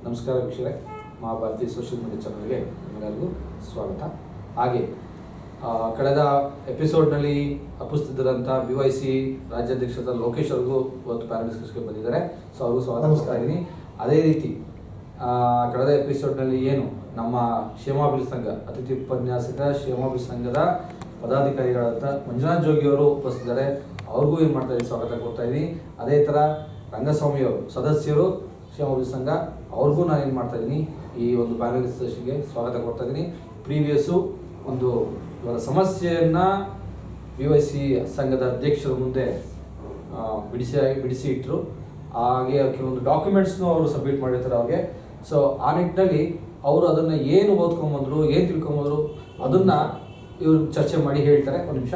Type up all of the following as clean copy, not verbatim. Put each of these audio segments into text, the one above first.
ನಮಸ್ಕಾರ ವೀಕ್ಷಕರೇ, Mahabharati social media ಚಾನಲ್ಗೆ ನಿಮ್ಮೆಲ್ಲರಿಗೂ ಸ್ವಾಗತ. ಹಾಗೆ ಕಳೆದ ಎಪಿಸೋಡ್ನಲ್ಲಿ ಉಪಸ್ಥಿತರಂಥ BYC ರಾಜ್ಯಾಧ್ಯಕ್ಷರಾದ ಲೋಕೇಶ್ ಅವ್ರಿಗೂ ಇವತ್ತು ಪ್ಯಾನಲ್ ಡಿಸ್ಕಷನ್ಗೆ ಬಂದಿದ್ದಾರೆ. ಸೊ ಅವ್ರಿಗೂ ಸ್ವಾಗತ ನಮಸ್ಕಾರ ಇದ್ದೀನಿ. ಅದೇ ರೀತಿ ಕಳೆದ ಎಪಿಸೋಡ್ನಲ್ಲಿ ಏನು ನಮ್ಮ ಕ್ಷೇಮಾಭಿವೃದ್ಧಿ ಸಂಘ ಅತಿಥಿ ಉಪನ್ಯಾಸಕ ಕ್ಷೇಮಾಭಿವೃದ್ಧಿ ಸಂಘದ ಪದಾಧಿಕಾರಿಗಳಾದ ಮಂಜುನಾಥ್ ಜೋಗಿ ಅವರು ಉಪಸ್ಥಿತಿದ್ದಾರೆ. ಅವ್ರಿಗೂ ಏನು ಮಾಡ್ತಾ ಇದ್ದೀನಿ, ಸ್ವಾಗತ ಕೊಡ್ತಾ ಇದ್ದೀನಿ. ಅದೇ ಥರ ರಂಗಸ್ವಾಮಿಯವರು ಸದಸ್ಯರು ಕ್ಷೇಮಾಭಿವೃದ್ಧಿ ಸಂಘ, ಅವ್ರಿಗೂ ನಾನು ಏನು ಮಾಡ್ತಾ ಇದ್ದೀನಿ, ಈ ಒಂದು ಪ್ಯಾನಲ್ ಡಿಸ್ಕಷನ್ಗೆ ಸ್ವಾಗತ ಕೊಡ್ತಾ ಇದ್ದೀನಿ. ಪ್ರೀವಿಯಸ್ಸು ಒಂದು ಇವರ ಸಮಸ್ಯೆಯನ್ನು BYC ಸಂಘದ ಅಧ್ಯಕ್ಷರ ಮುಂದೆ ಬಿಡಿಸಿ ಇಟ್ಟರು. ಹಾಗೆ ಕೆಲವೊಂದು ಡಾಕ್ಯುಮೆಂಟ್ಸ್ನು ಅವರು ಸಬ್ಮಿಟ್ ಮಾಡಿರ್ತಾರೆ ಅವ್ರಿಗೆ. ಸೊ ಆ ನಿಟ್ಟಿನಲ್ಲಿ ಅವರು ಅದನ್ನು ಏನು ಓದ್ಕೊಂಬಂದರು, ಏನು ತಿಳ್ಕೊಂಬಂದರು, ಅದನ್ನು ಇವರು ಚರ್ಚೆ ಮಾಡಿ ಹೇಳ್ತಾರೆ. ಒಂದು ನಿಮಿಷ.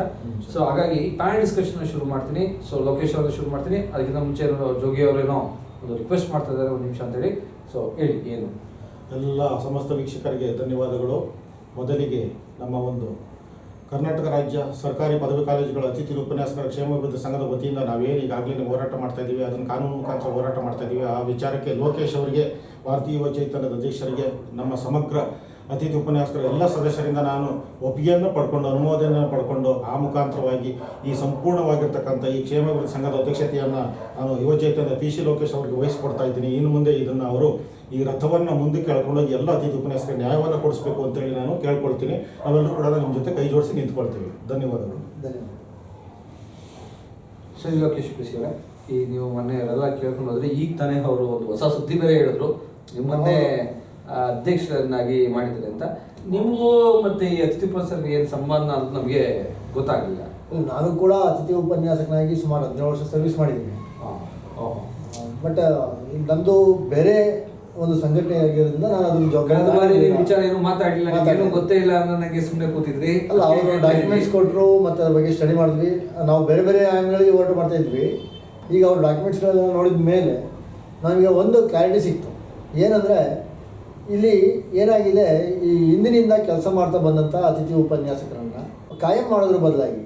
ಸೊ ಹಾಗಾಗಿ ಪ್ಯಾನಲ್ ಡಿಸ್ಕಷನ್ ಶುರು ಮಾಡ್ತೀನಿ. ಸೊ ಲೋಕೇಶ್ ಅವರು ಶುರು ಮಾಡ್ತೀನಿ. ಅದಕ್ಕಿಂತ ಮುಂಚೆ ಜೋಗಿ ಅವರೇನೋ ಒಂದು ರಿಕ್ವೆಸ್ಟ್ ಮಾಡ್ತಾ ಇದ್ದಾರೆ, ಒಂದು ನಿಮಿಷ ಅಂತೇಳಿ. ಸೊ ಹೇಳಿ ಏನು. ಎಲ್ಲ ಸಮಸ್ತ ವೀಕ್ಷಕರಿಗೆ ಧನ್ಯವಾದಗಳು. ಮೊದಲಿಗೆ ನಮ್ಮ ಒಂದು ಕರ್ನಾಟಕ ರಾಜ್ಯ ಸರ್ಕಾರಿ ಪದವಿ ಕಾಲೇಜುಗಳ ಅತಿಥಿ ಉಪನ್ಯಾಸಕರ ಕ್ಷೇಮಾಭಿವೃದ್ಧಿ ಸಂಘದ ವತಿಯಿಂದ ನಾವೇನು ಈಗಾಗಲೇ ಹೋರಾಟ ಮಾಡ್ತಾ ಇದ್ದೀವಿ, ಅದನ್ನು ಕಾನೂನು ಮುಖಾಂತರ ಹೋರಾಟ ಮಾಡ್ತಾ ಇದ್ದೀವಿ. ಆ ವಿಚಾರಕ್ಕೆ ಲೋಕೇಶ್ ಅವರಿಗೆ, ಭಾರತೀಯ ಯುವ ಚೈತನ್ಯದ ಅಧ್ಯಕ್ಷರಿಗೆ, ನಮ್ಮ ಸಮಗ್ರ ಅತಿಥಿ ಉಪನ್ಯಾಸಕರ ಎಲ್ಲ ಸದಸ್ಯರಿಂದ ನಾನು ಒಪ್ಪಿಗೆಯನ್ನು ಪಡ್ಕೊಂಡು, ಅನುಮೋದನೆಯನ್ನು ಪಡ್ಕೊಂಡು, ಆ ಮುಖಾಂತರವಾಗಿ ಈ ಸಂಪೂರ್ಣವಾಗಿರ್ತಕ್ಕಂಥ ಈ ಕ್ಷೇಮಾಭಿವೃದ್ಧಿ ಸಂಘದ ಅಧ್ಯಕ್ಷತೆಯನ್ನು ನಾನು ಯುವ ಚೈತನ್ಯ PC ಲೋಕೇಶ್ ಅವರಿಗೆ ವಹಿಸಿಕೊಡ್ತಾ ಇದ್ದೀನಿ. ಇನ್ನು ಮುಂದೆ ಇದನ್ನು ಅವರು ಈ ರಥವನ್ನು ಮುಂದಕ್ಕೆ ಎಳ್ಕೊಂಡೋಗಿ ಎಲ್ಲ ಅತಿಥಿ ಉಪನ್ಯಾಸಕರಿಗೆ ನ್ಯಾಯವನ್ನು ಕೊಡಿಸಬೇಕು ಅಂತೇಳಿ ನಾನು ಕೇಳ್ಕೊಳ್ತೀನಿ. ನಾವೆಲ್ಲರೂ ಕೂಡ ನಿಮ್ಮ ಜೊತೆ ಕೈ ಜೋಡಿಸಿ ನಿಂತ್ಕೊಳ್ತೀವಿ. ಧನ್ಯವಾದಗಳು. ಸರಿ ಲೋಕೇಶ್ PC ಅವರೇ, ಈ ನೀವು ಮೊನ್ನೆ ಎಲ್ಲ ಕೇಳ್ಕೊಂಡು ಹೋದ್ರೆ ಈಗ ತಾನೇ ಅವರು ಒಂದು ಹೊಸ ಸುದ್ದಿ ಬೇರೆ ಹೇಳಿದ್ರು, ನಿಮ್ಮನ್ನೇ ಅಧ್ಯಕ್ಷರನ್ನಾಗಿ ಮಾಡಿದ್ದಾರೆ ಅಂತ. ನಿಮಗೂ ಮತ್ತೆ ಈ ಅತಿಥಿ ಉಪನ್ಯಾಸಕರಿಗೆ ಏನು ಸಂಬಂಧ ಅಂತ ನಮಗೆ ಗೊತ್ತಾಗಲಿಲ್ಲ. ನಾನು ಕೂಡ ಅತಿಥಿ ಉಪನ್ಯಾಸಕನಾಗಿ ಸುಮಾರು 17 ವರ್ಷ ಸರ್ವಿಸ್ ಮಾಡಿದ್ದೀನಿ. ಬಟ್ ನಂದು ಬೇರೆ ಒಂದು ಸಂಘಟನೆ ಆಗಿರೋದ್ರಿಂದ ನಾನು ಅದನ್ನು ವಿಚಾರ ಏನು ಮಾತಾಡಲಿಲ್ಲ, ಏನು ಗೊತ್ತೇ ಇಲ್ಲ ಅಂದ್ರೆ ನನಗೆ ಸುಮ್ಮನೆ ಕೂತಿದ್ರಿ. ಅಲ್ಲ, ಅವರು ಡಾಕ್ಯುಮೆಂಟ್ಸ್ ಕೊಟ್ಟರು, ಮತ್ತು ಅದ್ರ ಬಗ್ಗೆ ಸ್ಟಡಿ ಮಾಡಿದ್ವಿ. ನಾವು ಬೇರೆ ಬೇರೆ ಆ್ಯಂಗ್ಗಳಿಗೆ ಹೋರಾಟ ಮಾಡ್ತಾ ಇದ್ವಿ. ಈಗ ಅವ್ರ ಡಾಕ್ಯುಮೆಂಟ್ಸ್ಗಳೆಲ್ಲ ನೋಡಿದ ಮೇಲೆ ನಮಗೆ ಒಂದು ಕ್ಲಾರಿಟಿ ಸಿಕ್ತು. ಏನಂದರೆ ಇಲ್ಲಿ ಏನಾಗಿದೆ, ಈ ಹಿಂದಿನಿಂದ ಕೆಲಸ ಮಾಡ್ತಾ ಬಂದಂಥ ಅತಿಥಿ ಉಪನ್ಯಾಸಕರನ್ನು ಕಾಯಂ ಮಾಡೋದ್ರ ಬದಲಾಗಿ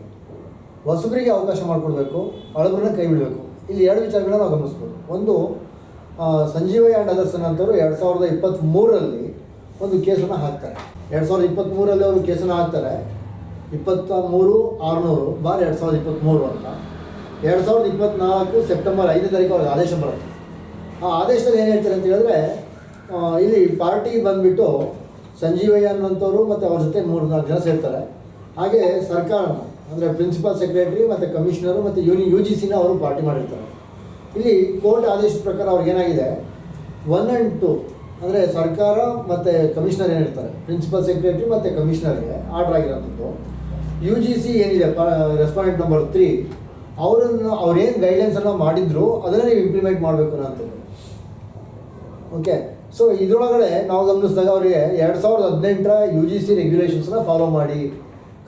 ಹೊಸಬರಿಗೆ ಅವಕಾಶ ಮಾಡಿಕೊಡ್ಬೇಕು, ಹಳಬರನ್ನ ಕೈ ಬಿಡಬೇಕು. ಇಲ್ಲಿ 2 ವಿಚಾರಗಳನ್ನ ನಾವು ಗಮನಿಸ್ಬೋದು. ಒಂದು, ಸಂಜೀವಯ್ಯ ಆ್ಯಂಡ್ ಅದರ್ಸನ್ ಅಂತವರು 2023ರಲ್ಲಿ ಒಂದು ಕೇಸನ್ನು ಹಾಕ್ತಾರೆ. 2023ರಲ್ಲಿ ಅವರು ಕೇಸನ್ನು ಹಾಕ್ತಾರೆ, 23/600/2023 ಅಂತ. 2024 ಸೆಪ್ಟೆಂಬರ್ 5ನೇ ತಾರೀಕು ಅವ್ರಿಗೆ ಆದೇಶ ಬರುತ್ತೆ. ಆ ಆದೇಶದಲ್ಲಿ ಏನು ಹೇಳ್ತಾರೆ ಅಂತ ಹೇಳಿದ್ರೆ, ಇಲ್ಲಿ ಪಾರ್ಟಿ ಬಂದುಬಿಟ್ಟು ಸಂಜೀವಯ್ಯ ಅನ್ನೋಂಥವ್ರು ಮತ್ತು ಅವ್ರ ಜೊತೆ 3-4 ಜನ ಸೇರ್ತಾರೆ. ಹಾಗೆ ಸರ್ಕಾರನ ಅಂದರೆ ಪ್ರಿನ್ಸಿಪಲ್ ಸೆಕ್ರೆಟರಿ ಮತ್ತು ಕಮಿಷನರು ಮತ್ತು UGCನ ಅವರು ಪಾರ್ಟಿ ಮಾಡಿರ್ತಾರೆ. ಇಲ್ಲಿ ಕೋರ್ಟ್ ಆದೇಶದ ಪ್ರಕಾರ ಅವ್ರಿಗೇನಾಗಿದೆ, 1 and 2 ಅಂದರೆ ಸರ್ಕಾರ ಮತ್ತು ಕಮಿಷನರ್ ಏನಿರ್ತಾರೆ, ಪ್ರಿನ್ಸಿಪಲ್ ಸೆಕ್ರೆಟರಿ ಮತ್ತು ಕಮಿಷನರ್ಗೆ ಆರ್ಡರ್ ಆಗಿರೋಂಥದ್ದು. UGC ಏನಿದೆ ರೆಸ್ಪಾಂಡೆಂಟ್ ನಂಬರ್ 3, ಅವ್ರೇನು ಗೈಡ್ಲೈನ್ಸನ್ನು ಮಾಡಿದ್ರು ಅದನ್ನು ನೀವು ಇಂಪ್ಲಿಮೆಂಟ್ ಮಾಡಬೇಕು ಅನ್ನೋಂಥದ್ದು. ಓಕೆ. ಸೊ ಇದರೊಳಗಡೆ ನಾವು ಗಮನಿಸಿದಾಗ ಅವರಿಗೆ 2018ರ UGC ರೆಗ್ಯುಲೇಷನ್ಸ್ನ ಫಾಲೋ ಮಾಡಿ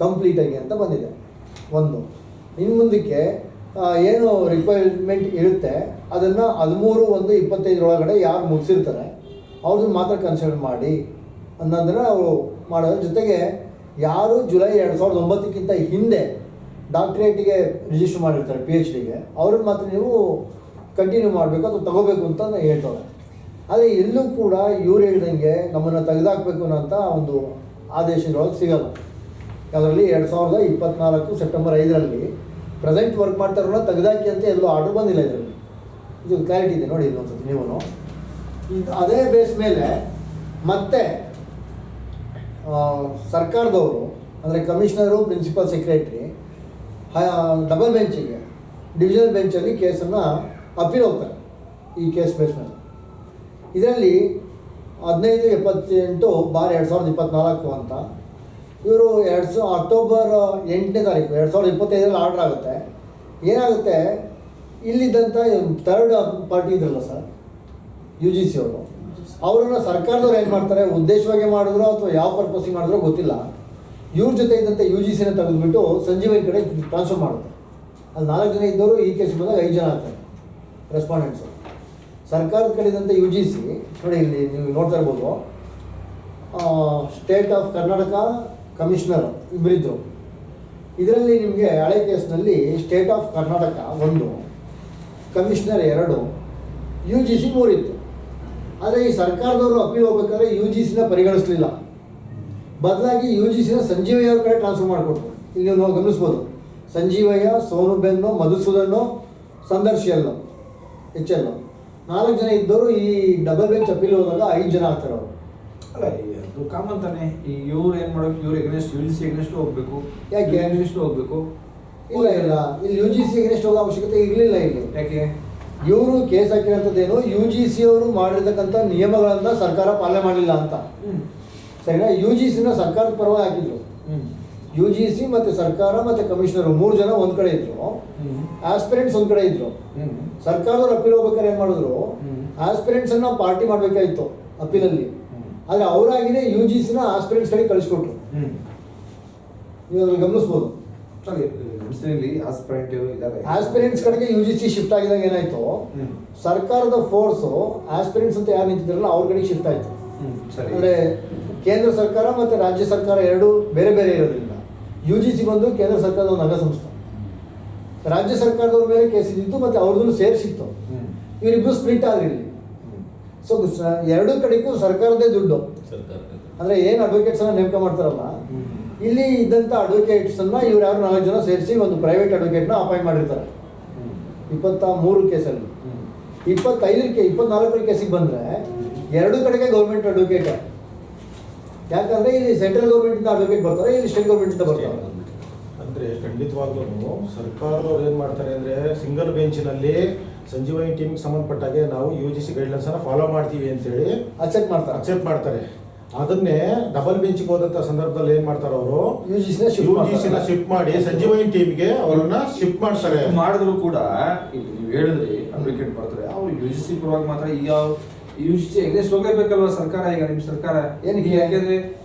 ಕಂಪ್ಲೀಟಾಗಿ ಅಂತ ಬಂದಿದೆ. ಒಂದು, ಇನ್ನು ಮುಂದಕ್ಕೆ ಏನು ರಿಕ್ವೈರ್ಮೆಂಟ್ ಇರುತ್ತೆ ಅದನ್ನು 13/1/25 ಯಾರು ಮುಗಿಸಿರ್ತಾರೆ ಅವ್ರನ್ನ ಮಾತ್ರ ಕನ್ಸಿಡರ್ ಮಾಡಿ ಅನ್ನೋದನ್ನು ಅವರು ಮಾಡೋದ್ರ ಜೊತೆಗೆ, ಯಾರು ಜುಲೈ 2009ಕ್ಕಿಂತ ಹಿಂದೆ ಡಾಕ್ಟ್ರೇಟಿಗೆ ರಿಜಿಸ್ಟರ್ ಮಾಡಿರ್ತಾರೆ PhDಗೆ, ಅವ್ರನ್ನ ಮಾತ್ರ ನೀವು ಕಂಟಿನ್ಯೂ ಮಾಡಬೇಕು ಅಥವಾ ತಗೋಬೇಕು ಅಂತ ಹೇಳ್ತಾರೆ. ಆದರೆ ಎಲ್ಲೂ ಕೂಡ ಇವ್ರು ಹೇಳ್ದಂಗೆ ನಮ್ಮನ್ನು ತೆಗೆದಾಕಬೇಕು ಅನ್ನೋಂಥ ಒಂದು ಆದೇಶದೊಳಗೆ ಸಿಗಲ್ಲ. ಅದರಲ್ಲಿ 2024 ಸೆಪ್ಟೆಂಬರ್ 5ರಲ್ಲಿ ಪ್ರೆಸೆಂಟ್ ವರ್ಕ್ ಮಾಡ್ತಾರಲ್ಲ ತೆಗೆದಾಕಿ ಅಂತ ಎಲ್ಲೂ ಆರ್ಡರ್ ಬಂದಿಲ್ಲ. ಇದರಲ್ಲಿ ಇದು ಕ್ಲಾರಿಟಿ ಇದೆ ನೋಡಿ. ಇನ್ನೊಂದ್ಸತಿ ನೀವು ಇದು ಅದೇ ಬೇಸ್ ಮೇಲೆ ಮತ್ತೆ ಸರ್ಕಾರದವರು ಅಂದರೆ ಕಮಿಷನರು, ಪ್ರಿನ್ಸಿಪಲ್ ಸೆಕ್ರೆಟರಿ ಡಬಲ್ ಬೆಂಚಿಗೆ, ಡಿವಿಷನಲ್ ಬೆಂಚಲ್ಲಿ ಕೇಸನ್ನು ಅಪೀಲ್ ಹೋಗ್ತಾರೆ ಈ ಕೇಸ್ ಬೇಸ್ ಮೇಲೆ. ಇದರಲ್ಲಿ 1578/2024 ಅಂತ ಇವರು ಅಕ್ಟೋಬರ್ 8ನೇ ತಾರೀಕು 2025ರಲ್ಲಿ ಆರ್ಡರ್ ಆಗುತ್ತೆ. ಏನಾಗುತ್ತೆ, ಇಲ್ಲಿದ್ದಂಥ ಥರ್ಡ್ ಪಾರ್ಟಿ ಇದ್ರಲ್ಲ ಸರ್, UGC ಅವರು, ಅವರನ್ನು ಸರ್ಕಾರದವ್ರು ಏನು ಮಾಡ್ತಾರೆ, ಉದ್ದೇಶವಾಗಿ ಮಾಡಿದ್ರು ಅಥವಾ ಯಾವ ಪರ್ಪಸ್ಸಿಗೆ ಮಾಡಿದ್ರೋ ಗೊತ್ತಿಲ್ಲ, ಇವ್ರ ಜೊತೆ ಇದ್ದಂಥ UGCನ ತೆಗೆದುಬಿಟ್ಟು ಸಂಜೀವಯ್ಯ ಕಡೆ ಟ್ರಾನ್ಸ್ಫರ್ ಮಾಡುತ್ತೆ. ಅಲ್ಲಿ 4 ಜನ ಇದ್ದವರು ಈ ಕೇಸ್ ಬಂದಾಗ 5 ಜನ ಆಗ್ತಾರೆ ರೆಸ್ಪಾಂಡೆಂಟ್ಸು. ಸರ್ಕಾರದ ಕಡೆ ಇದ್ದಂಥ UGC ನೋಡಿ, ಇಲ್ಲಿ ನೀವು ನೋಡ್ತಾ ಇರ್ಬೋದು, ಸ್ಟೇಟ್ ಆಫ್ ಕರ್ನಾಟಕ ಕಮಿಷನರ್ ಇಬ್ಬರಿದ್ದರು. ಇದರಲ್ಲಿ ನಿಮಗೆ ಹಳೆ ಕೇಸ್ನಲ್ಲಿ state of Karnataka 1, commissioner 2, UGC 3 ಇತ್ತು. ಆದರೆ ಈ ಸರ್ಕಾರದವರು ಅಪೀಲ್ ಹೋಗ್ಬೇಕಾದ್ರೆ ಯು ಜಿ ಸಿನ ಪರಿಗಣಿಸಲಿಲ್ಲ, ಬದಲಾಗಿ ಯು ಜಿ ಸಿನ ಸಂಜೀವಯ್ಯ ಅವ್ರ ಕಡೆ ಟ್ರಾನ್ಸ್ಫರ್ ಮಾಡಿಕೊಟ್ರು. ಇಲ್ಲಿ ನೀವು ಗಮನಿಸ್ಬೋದು, ಸಂಜೀವಯ್ಯ, ಸೋನು ಬೆನ್ನು, ಮಧುಸೂದನ್ನು, ಸಂದರ್ಶಿಯಲ್ಲು, ಎಚ್ ಎಲ್ 4 ಜನ ಇದ್ದವರು ಈ ಡಬಲ್ ಬೆಂಚ್ ಅಪೀಲ್ ಹೋದಾಗ 5 ಜನ ಆಗ್ತಾರೆ ಅವರು. ಅಲ್ಲ ಅದು ಕಾಮನ್ ತಾನೆ. ಈ ಇವ್ರು ಏನು ಮಾಡೋಕೆ ಇವ್ರು against U G C against ಹೋಗ್ಬೇಕು, ಯಾಕೆ ಎಗ್ನೆಸ್ಟ್ ಹೋಗ್ಬೇಕು? ಇಲ್ಲ ಇಲ್ಲಿ ಯು ಜಿ ಸಿ ಎಗ್ನೆಸ್ಟ್ ಹೋಗೋ ಅವಶ್ಯಕತೆ ಇರಲಿಲ್ಲ. ಇಲ್ಲಿ ಯಾಕೆ ಇವರು ಕೇಸ್ ಹಾಕಿರೋಂಥದ್ದೇನು, ಯು ಜಿ ಸಿ ಅವರು ಮಾಡಿರ್ತಕ್ಕಂಥ ನಿಯಮಗಳನ್ನು ಸರ್ಕಾರ ಪಾಲನೆ ಮಾಡಲಿಲ್ಲ ಅಂತ. ಸರಿನಾ? ಯು ಜಿ ಸಿನ ಸರ್ಕಾರದ ಪರವಾಗಿ ಹಾಕಿದ್ರು. ಯು ಜಿ ಸಿ ಮತ್ತು ಸರ್ಕಾರ ಮತ್ತು ಕಮಿಷನರ್ 3 ಜನ ಒಂದು ಕಡೆ ಇದ್ರು, ಆಸ್ಪಿರೆಂಟ್ಸ್ ಒಂದು ಕಡೆ ಇದ್ರು. ಸರ್ಕಾರದವ್ರು ಅಪೀಲ್ ಹೋಗ್ಬೇಕಾದ್ರೆ ಏನು ಮಾಡಿದ್ರು, ಆಸ್ಪಿರೆಂಟ್ಸ್ ಅನ್ನ ಪಾರ್ಟಿ ಮಾಡಬೇಕಾಗಿತ್ತು ಅಪೀಲಲ್ಲಿ. ಆದರೆ ಅವರಾಗಿನೇ ಯು ಜಿ ಸಿನ ಆಸ್ಪಿರೆಂಟ್ಸ್ ಕಡೆ ಕಳಿಸ್ಕೊಟ್ರು. ನೀವು ಅದ್ರಲ್ಲಿ ಗಮನಿಸ್ಬೋದು. ಆಸ್ಪಿರೆಂಟ್ಸ್ ಕಡೆಗೆ ಯು ಜಿ ಸಿ ಶಿಫ್ಟ್ ಆಗಿದಾಗ ಏನಾಯ್ತು, ಸರ್ಕಾರದ ಫೋರ್ಸು ಆಸ್ಪಿರೆಂಟ್ಸ್ ಅಂತ ಯಾರು ನಿಂತಿದ್ರಲ್ಲ ಅವ್ರ ಕಡೆಗೆ ಶಿಫ್ಟ್ ಆಯ್ತು. ಅಂದ್ರೆ ಕೇಂದ್ರ ಸರ್ಕಾರ ಮತ್ತು ರಾಜ್ಯ ಸರ್ಕಾರ ಎರಡೂ ಬೇರೆ ಬೇರೆ ಇರೋದ್ರಿಂದ ಯು ಜಿ ಸಿ ಬಂದು ಕೇಂದ್ರ ಸರ್ಕಾರದ ಒಂದು ಅಂಗಸಂಸ್ಥೆ, ರಾಜ್ಯ ಸರ್ಕಾರದವ್ರ ಮೇಲೆ ಕೇಸ್ ಇದ್ದಿತ್ತು ಮತ್ತು ಅವ್ರದ್ದು ಸೇರಿಸಿತ್ತು. ಇವರಿಬ್ಬರು ಸ್ಪ್ಲಿಟ್ ಆದ್ರಿ ಇಲ್ಲಿ. ಸೊ ಎರಡೂ ಕಡೆಗೂ ಸರ್ಕಾರದೇ ದುಡ್ಡು. ಅಂದ್ರೆ ಏನು ಅಡ್ವೊಕೇಟ್ಸ್ ಅನ್ನ ನೇಮಕ ಮಾಡ್ತಾರಲ್ಲ, ಇಲ್ಲಿ ಇದ್ದಂಥ ಅಡ್ವೊಕೇಟ್ಸ್ ಅನ್ನ ಇವ್ರು ಯಾರು 4 ಜನ ಸೇರಿಸಿ ಒಂದು ಪ್ರೈವೇಟ್ ಅಡ್ವೊಕೇಟ್ನ ಅಪಾಯಿಂಟ್ ಮಾಡಿರ್ತಾರೆ 23 ಕೇಸಲ್ಲಿ. 24 ಕೇಸಿಗೆ ಬಂದರೆ ಎರಡೂ ಕಡೆಗೆ ಗೌರ್ಮೆಂಟ್ ಅಡ್ವೊಕೇಟ್. ಯಾಕಂದ್ರೆ ಇಲ್ಲಿ ಸೆಂಟ್ರಲ್ ಗೌರ್ಮೆಂಟಿಂದ ಅಡ್ವೊಕೇಟ್ ಬರ್ತಾರೆ, ಇಲ್ಲಿ ಸ್ಟೇಟ್ ಗೌರ್ಮೆಂಟಿಂದ ಬರ್ತಾರೆ. ಅಂದರೆ ಖಂಡಿತವಾಗ್ಲೂ ಸರ್ಕಾರದವ್ರು ಏನು ಮಾಡ್ತಾರೆ ಅಂದರೆ ಸಿಂಗಲ್ ಬೆಂಚಿನಲ್ಲಿ ಸಂಜೀವನಿ ಟೀಮ್ಗೆ ಸಂಬಂಧಪಟ್ಟಾಗೆ ನಾವು ಯು ಜಿ ಸಿ ಗೈಡ್ಲೈನ್ಸನ್ನು ಫಾಲೋ ಮಾಡ್ತೀವಿ ಅಂತೇಳಿ ಅಕ್ಸೆಪ್ಟ್ ಮಾಡ್ತಾರೆ. ಅದನ್ನೇ ಡಬಲ್ ಬೆಂಚ್ಗೆ ಹೋದಂಥ ಸಂದರ್ಭದಲ್ಲಿ ಏನು ಮಾಡ್ತಾರೆ ಅವರು, ಯು ಜಿ ಸಿನ ಶಿಫ್ಟ್ ಮಾಡಿ ಸಂಜೀವನಿ ಟೀಮ್ಗೆ ಅವರನ್ನ ಶಿಫ್ಟ್ ಮಾಡ್ತಾರೆ. ಮಾಡಿದ್ರು ಕೂಡ ಇಲ್ಲಿ ನೀವು ಹೇಳಿದ್ರಿ ಅಡ್ವೊಕೇಟ್ ಬರ್ತಾರೆ, ಅವ್ರು ಯು ಜಿ ಸಿ ಪರವಾಗಿ ಮಾತ್ರ ಈಗ ಯು ಜಿ ಸಿ ಎಗ್ನೆಸ್ಟ್ ಹೋಗ್ಲೇಬೇಕಲ್ವ ಸರ್ಕಾರ. ಈಗ ನಿಮ್ಮ ಸರ್ಕಾರ ಏನಕ್ಕೆ, ಯಾಕೆಂದ್ರೆ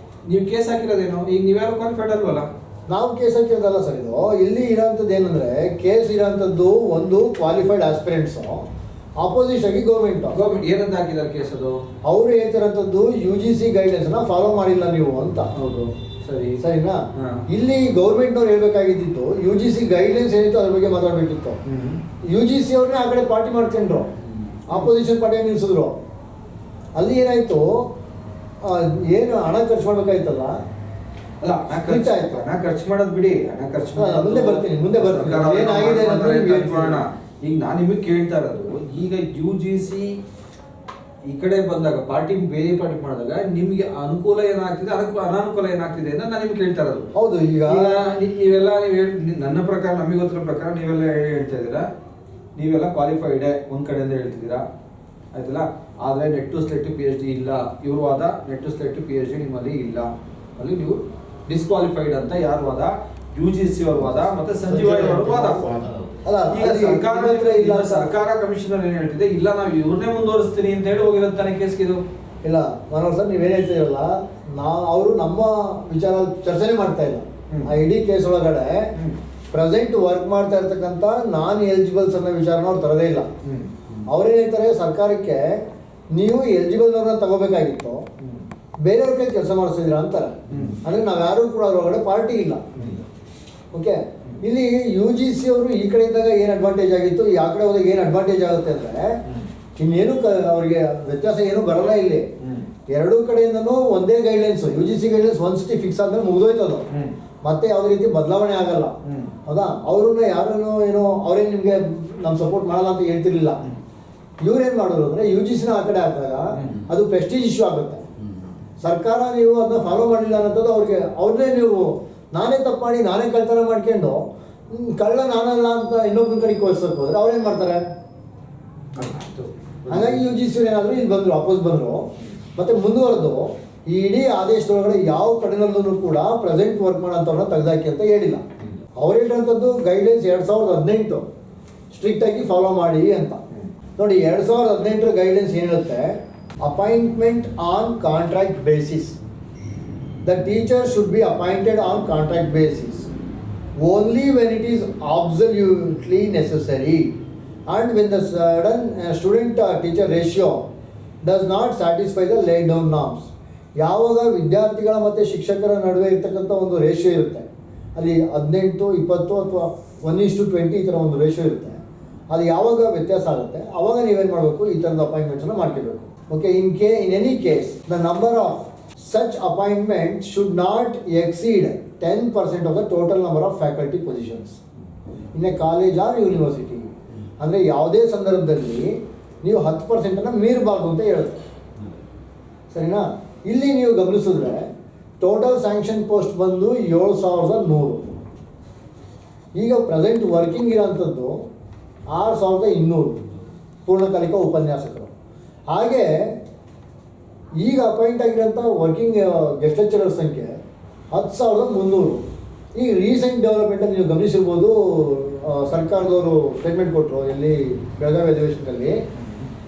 ನೀವು ಕೇಸ್ ಹಾಕಿರೋದೇನು, ಈಗ ನೀವ್ಯಾರು ಕ್ವಾಲಿಫೈಡ್ ಅಲ್ವಲ್ಲ. ನಾವು ಕೇಸ್ ಹಾಕಿರೋದಲ್ಲ ಸರ್. ಇದು ಇಲ್ಲಿ ಇರೋಂಥದ್ದು ಏನಂದ್ರೆ, ಕೇಸ್ ಇರೋಂಥದ್ದು ಒಂದು ಕ್ವಾಲಿಫೈಡ್ ಆಸ್ಪಿರೆಂಟ್ಸ್ ಆಪೋಸಿಟ್ ಆಗಿ ಗೌರ್ಮೆಂಟ್ ಏನಂತ ಹಾಕಿದ್ದಾರೆ ಕೇಸ್? ಅದು ಅವ್ರು ಹೇಳ್ತಿರೋಂಥದ್ದು ಯು ಜಿ ಸಿ ಗೈಡ್ಲೈನ್ಸ್ ನ ಫಾಲೋ ಮಾಡಿಲ್ಲ ನೀವು ಅಂತ. ಹೌದು, ಸರಿನಾ? ಇಲ್ಲಿ ಗೌರ್ಮೆಂಟ್ನವ್ರು ಹೇಳ್ಬೇಕಾಗಿದ್ದು ಯು ಜಿ ಸಿ ಗೈಡ್ಲೈನ್ಸ್ ಏನಿತ್ತು ಅದ್ರ ಬಗ್ಗೆ ಮಾತಾಡ್ಬೇಕಿತ್ತು. ಯು ಜಿ ಸಿ ಅವ್ರನ್ನೇ ಆ ಕಡೆ ಪಾರ್ಟಿ ಮಾಡ್ಕೊಂಡ್ರು, ಆಪೋಸಿಷನ್ ಪಾರ್ಟಿಯನ್ನು ನಿಲ್ಸಿದ್ರು. ಅಲ್ಲಿ ಏನಾಯ್ತು, ಏನು ಹಣ ಖರ್ಚು ಮಾಡ್ಬೇಕಾಯ್ತಲ್ಲ, ಅಲ್ಲ ಹಣ ಖರ್ಚು ಮಾಡೋದು ಬಿಡಿ, ಹಣ ಖರ್ಚು ಮುಂದೆ ಬರ್ತೀನಿ ಏನಾಗಿದೆ ಈಗ ನಾನು ನಿಮಗೆ ಕೇಳ್ತಾ ಇರೋದು, ಈಗ ಯು ಜಿ ಸಿ ಈ ಕಡೆ ಬಂದಾಗ ಪಾರ್ಟಿ ಬೇರೆ ಪಾರ್ಟಿ ಮಾಡಿದಾಗ ನಿಮ್ಗೆ ಅನುಕೂಲ ಏನಾಗ್ತಿದೆ, ಅನಾನುಕೂಲ ಏನಾಗ್ತಿದೆ ಅಂತ ನಾನು ನಿಮ್ಗೆ ಕೇಳ್ತಾ ಇರೋದು. ಹೌದು, ಈಗ ನೀವೆಲ್ಲ ನನ್ನ ಪ್ರಕಾರ, ನಮಗೆ ಗೊತ್ತಿರೋ ಪ್ರಕಾರ ನೀವೆಲ್ಲ ಹೇಳ್ತಾ ಇದ್ದೀರಾ, ನೀವೆಲ್ಲ ಕ್ವಾಲಿಫೈಡ್ ಒಂದ್ ಕಡೆಯಿಂದ ಹೇಳ್ತಿದ್ದೀರಾ, ಆಯ್ತಲ್ಲ. ಆದ್ರೆ ನೆಟ್ ಟು ಸ್ಲೆಟ್ PhD ಇಲ್ಲ, ಇವ್ರ ವಾದ ನೆಟ್ ಟು ಸ್ಲೆಟ್ PhD ನಿಮ್ಮಲ್ಲಿ ಇಲ್ಲ, ಅಲ್ಲಿ ನೀವು ಡಿಸ್ಕ್ವಾಲಿಫೈಡ್ ಅಂತ ಯಾರು ವಾದ, ಯು ಜಿ ಸಿ ಅವ್ರ ವಾದ ಮತ್ತೆ ಸಂಜೀವಯ್ಯ ಅವ್ರ ವಾದ. ಈಗ ಸರ್ಕಾರ ಕಮಿಷನರ್ ಏನ್ ಹೇಳ್ತಿದೆ, ಇಲ್ಲ ನಾವು ಇವ್ರನ್ನೇ ಮುಂದುವರಿಸ್ತೀನಿ ಅಂತ ಹೇಳಿ ಹೋಗಿರೋಂತಾನೆ ಕೇಸ್ ಇದು. ಇಲ್ಲ ಮನೋಹರ್ ಸರ್, ನೀವೇನ್ ಹೇಳ್ತೀರಲ್ಲ, ಅವರು ನಮ್ಮ ವಿಚಾರ ಚರ್ಚೆನೆ ಮಾಡ್ತಾ ಇಲ್ಲ. ಆ ಇಡೀ ಕೇಸ್ ಒಳಗಡೆ ಪ್ರೆಸೆಂಟ್ ವರ್ಕ್ ಮಾಡ್ತಾ ಇರ್ತಕ್ಕಂಥ ನಾನ್ ಎಲಿಜಿಬಲ್ಸ್ ಅನ್ನೋ ವಿಚಾರನ ಅವ್ರು ತರದೇ ಇಲ್ಲ. ಅವ್ರೇನ್ ಹೇಳ್ತಾರೆ, ಸರ್ಕಾರಕ್ಕೆ ನೀವು ಎಲಿಜಿಬಲ್ನವ್ರನ್ನ ತಗೋಬೇಕಾಗಿತ್ತು, ಬೇರೆಯವ್ರ ಕೈ ಕೆಲಸ ಮಾಡಿಸಿದ್ರ ಅಂತಾರೆ. ಅಂದ್ರೆ ನಾವ್ಯಾರು ಕೂಡ ಅದ್ರೊಳಗಡೆ ಪಾರ್ಟಿ ಇಲ್ಲ. ಓಕೆ, ಇಲ್ಲಿ ಯು ಜಿ ಸಿ ಅವರು ಈ ಕಡೆ ಇದ್ದಾಗ ಏನು ಅಡ್ವಾಂಟೇಜ್ ಆಗಿತ್ತು, ಆ ಕಡೆ ಹೋದಾಗ ಏನು ಅಡ್ವಾಂಟೇಜ್ ಆಗುತ್ತೆ ಅಂದ್ರೆ ಇನ್ನೇನು ಅವ್ರಿಗೆ ವ್ಯತ್ಯಾಸ ಏನು ಬರಲ್ಲ. ಇಲ್ಲಿ ಎರಡೂ ಕಡೆಯಿಂದನೂ ಒಂದೇ guidelines, U G C guidelines ಒಂದ್ಸತಿ ಫಿಕ್ಸ್ ಆದ್ಮೇಲೆ ಮುಗಿದೋಯ್ತದು, ಮತ್ತೆ ಯಾವುದೇ ರೀತಿ ಬದಲಾವಣೆ ಆಗಲ್ಲ. ಹೌದಾ? ಅವ್ರನ್ನ ಯಾರನ್ನು ಏನೋ ಅವ್ರೇನು ನಿಮ್ಗೆ ನಮ್ ಸಪೋರ್ಟ್ ಮಾಡಲ್ಲ ಅಂತ ಹೇಳ್ತಿರ್ಲಿಲ್ಲ. ಇವ್ರೇನ್ ಮಾಡಿದ್ರು ಅಂದ್ರೆ ಯು ಜಿ ಸಿನ ಆ ಕಡೆ ಹಾಕಿದಾಗ ಅದು ಪ್ರೆಸ್ಟೀಜ್ ಇಶ್ಯೂ ಆಗುತ್ತೆ. ಸರ್ಕಾರ ನೀವು ಅದನ್ನ ಫಾಲೋ ಮಾಡಲಿಲ್ಲ ಅನ್ನೋದು ಅವ್ರನ್ನೇ ನೀವು ನಾನೇ ತಪ್ಪು ಮಾಡಿ ನಾನೇ ಕಳ್ತನ ಮಾಡ್ಕೊಂಡು ಕಳ್ಳ ನಾನಲ್ಲ ಅಂತ ಇನ್ನೊಬ್ಬನ ಕಡೆ ಕೋರ್ಸಕ್ಕೆ ಹೋದ್ರೆ ಅವ್ರೇನ್ ಮಾಡ್ತಾರೆ. ಹಾಗಾಗಿ ಯು ಜಿ ಸಿ ಏನಾದ್ರು ಇಲ್ಲಿ ಬಂದ್ರು, ವಾಪಸ್ ಬಂದ್ರು, ಮತ್ತೆ ಮುಂದುವರೆದು ಈ ಇಡೀ ಆದೇಶದೊಳಗಡೆ ಯಾವ ಕಡೆನಲ್ಲೂ ಕೂಡ ಪ್ರೆಸೆಂಟ್ ವರ್ಕ್ ಮಾಡೋಂಥವ್ರನ್ನ ತೆಗೆದಾಕಿ ಅಂತ ಹೇಳಿಲ್ಲ. ಅವ್ರು ಹೇಳಿರೋಂಥದ್ದು ಗೈಡ್ಲೈನ್ಸ್ 2018 ಸ್ಟ್ರಿಕ್ಟ್ ಆಗಿ ಫಾಲೋ ಮಾಡಿ ಅಂತ. ನೋಡಿ, 2018 ಗೈಡ್ಲೈನ್ಸ್ ಏನಿರುತ್ತೆ, appointment on contract basis. The teacher should be appointed on contract basis only when it is absolutely necessary and when the student teacher ratio does not satisfy the laid down norms. ಯಾವಾಗ ವಿದ್ಯಾರ್ಥಿಗಳ ಮತ್ತು ಶಿಕ್ಷಕರ ನಡುವೆ ಇರ್ತಕ್ಕಂಥ ಒಂದು ratio ಇರುತ್ತೆ, ಅಲ್ಲಿ 18:20 ಅಥವಾ 1:20 ಈ ಥರ ಒಂದು ರೇಷಿಯೋ ಇರುತ್ತೆ, ಅದು ಯಾವಾಗ ವ್ಯತ್ಯಾಸ ಆಗುತ್ತೆ ಅವಾಗ ನೀವೇನು ಮಾಡಬೇಕು, ಈ ಥರದ ಅಪಾಯಿಂಟ್ಮೆಂಟ್ಸನ್ನು ಮಾಡ್ಕೋಬೇಕು. Okay, in any case the number of such appointment should not exceed 10% of the total number of faculty positions in a college or university. ಅಂದರೆ ಯಾವುದೇ ಸಂದರ್ಭದಲ್ಲಿ ನೀವು 10%ಅನ್ನು ಮೀರಬಾರ್ದು ಅಂತ ಹೇಳುತ್ತೆ. ಸರಿನಾ? ಇಲ್ಲಿ ನೀವು ಗಮನಿಸಿದ್ರೆ ಟೋಟಲ್ ಸ್ಯಾಂಕ್ಷನ್ ಪೋಸ್ಟ್ ಬಂದು 7100. ಈಗ ಪ್ರೆಸೆಂಟ್ ವರ್ಕಿಂಗ್ ಇರೋಂಥದ್ದು 6200 ಪೂರ್ಣಕಾಲಿಕ ಉಪನ್ಯಾಸಕರು. ಹಾಗೆ ಈಗ ಅಪಾಯಿಂಟ್ ಆಗಿರೋಂಥ ವರ್ಕಿಂಗ್ ಗೆಸ್ಟ್ ಲೆಕ್ಚರರ್ ಸಂಖ್ಯೆ 10,300. ಈ ರೀಸೆಂಟ್ ಡೆವಲಪ್ಮೆಂಟಲ್ಲಿ ನೀವು ಗಮನಿಸಿರ್ಬೋದು, ಸರ್ಕಾರದವರು ಸ್ಟೇಟ್ಮೆಂಟ್ ಕೊಟ್ಟರು ಎಲ್ಲಿ ಬೆಳಗಾವಿ ಅಧಿವೇಶನದಲ್ಲಿ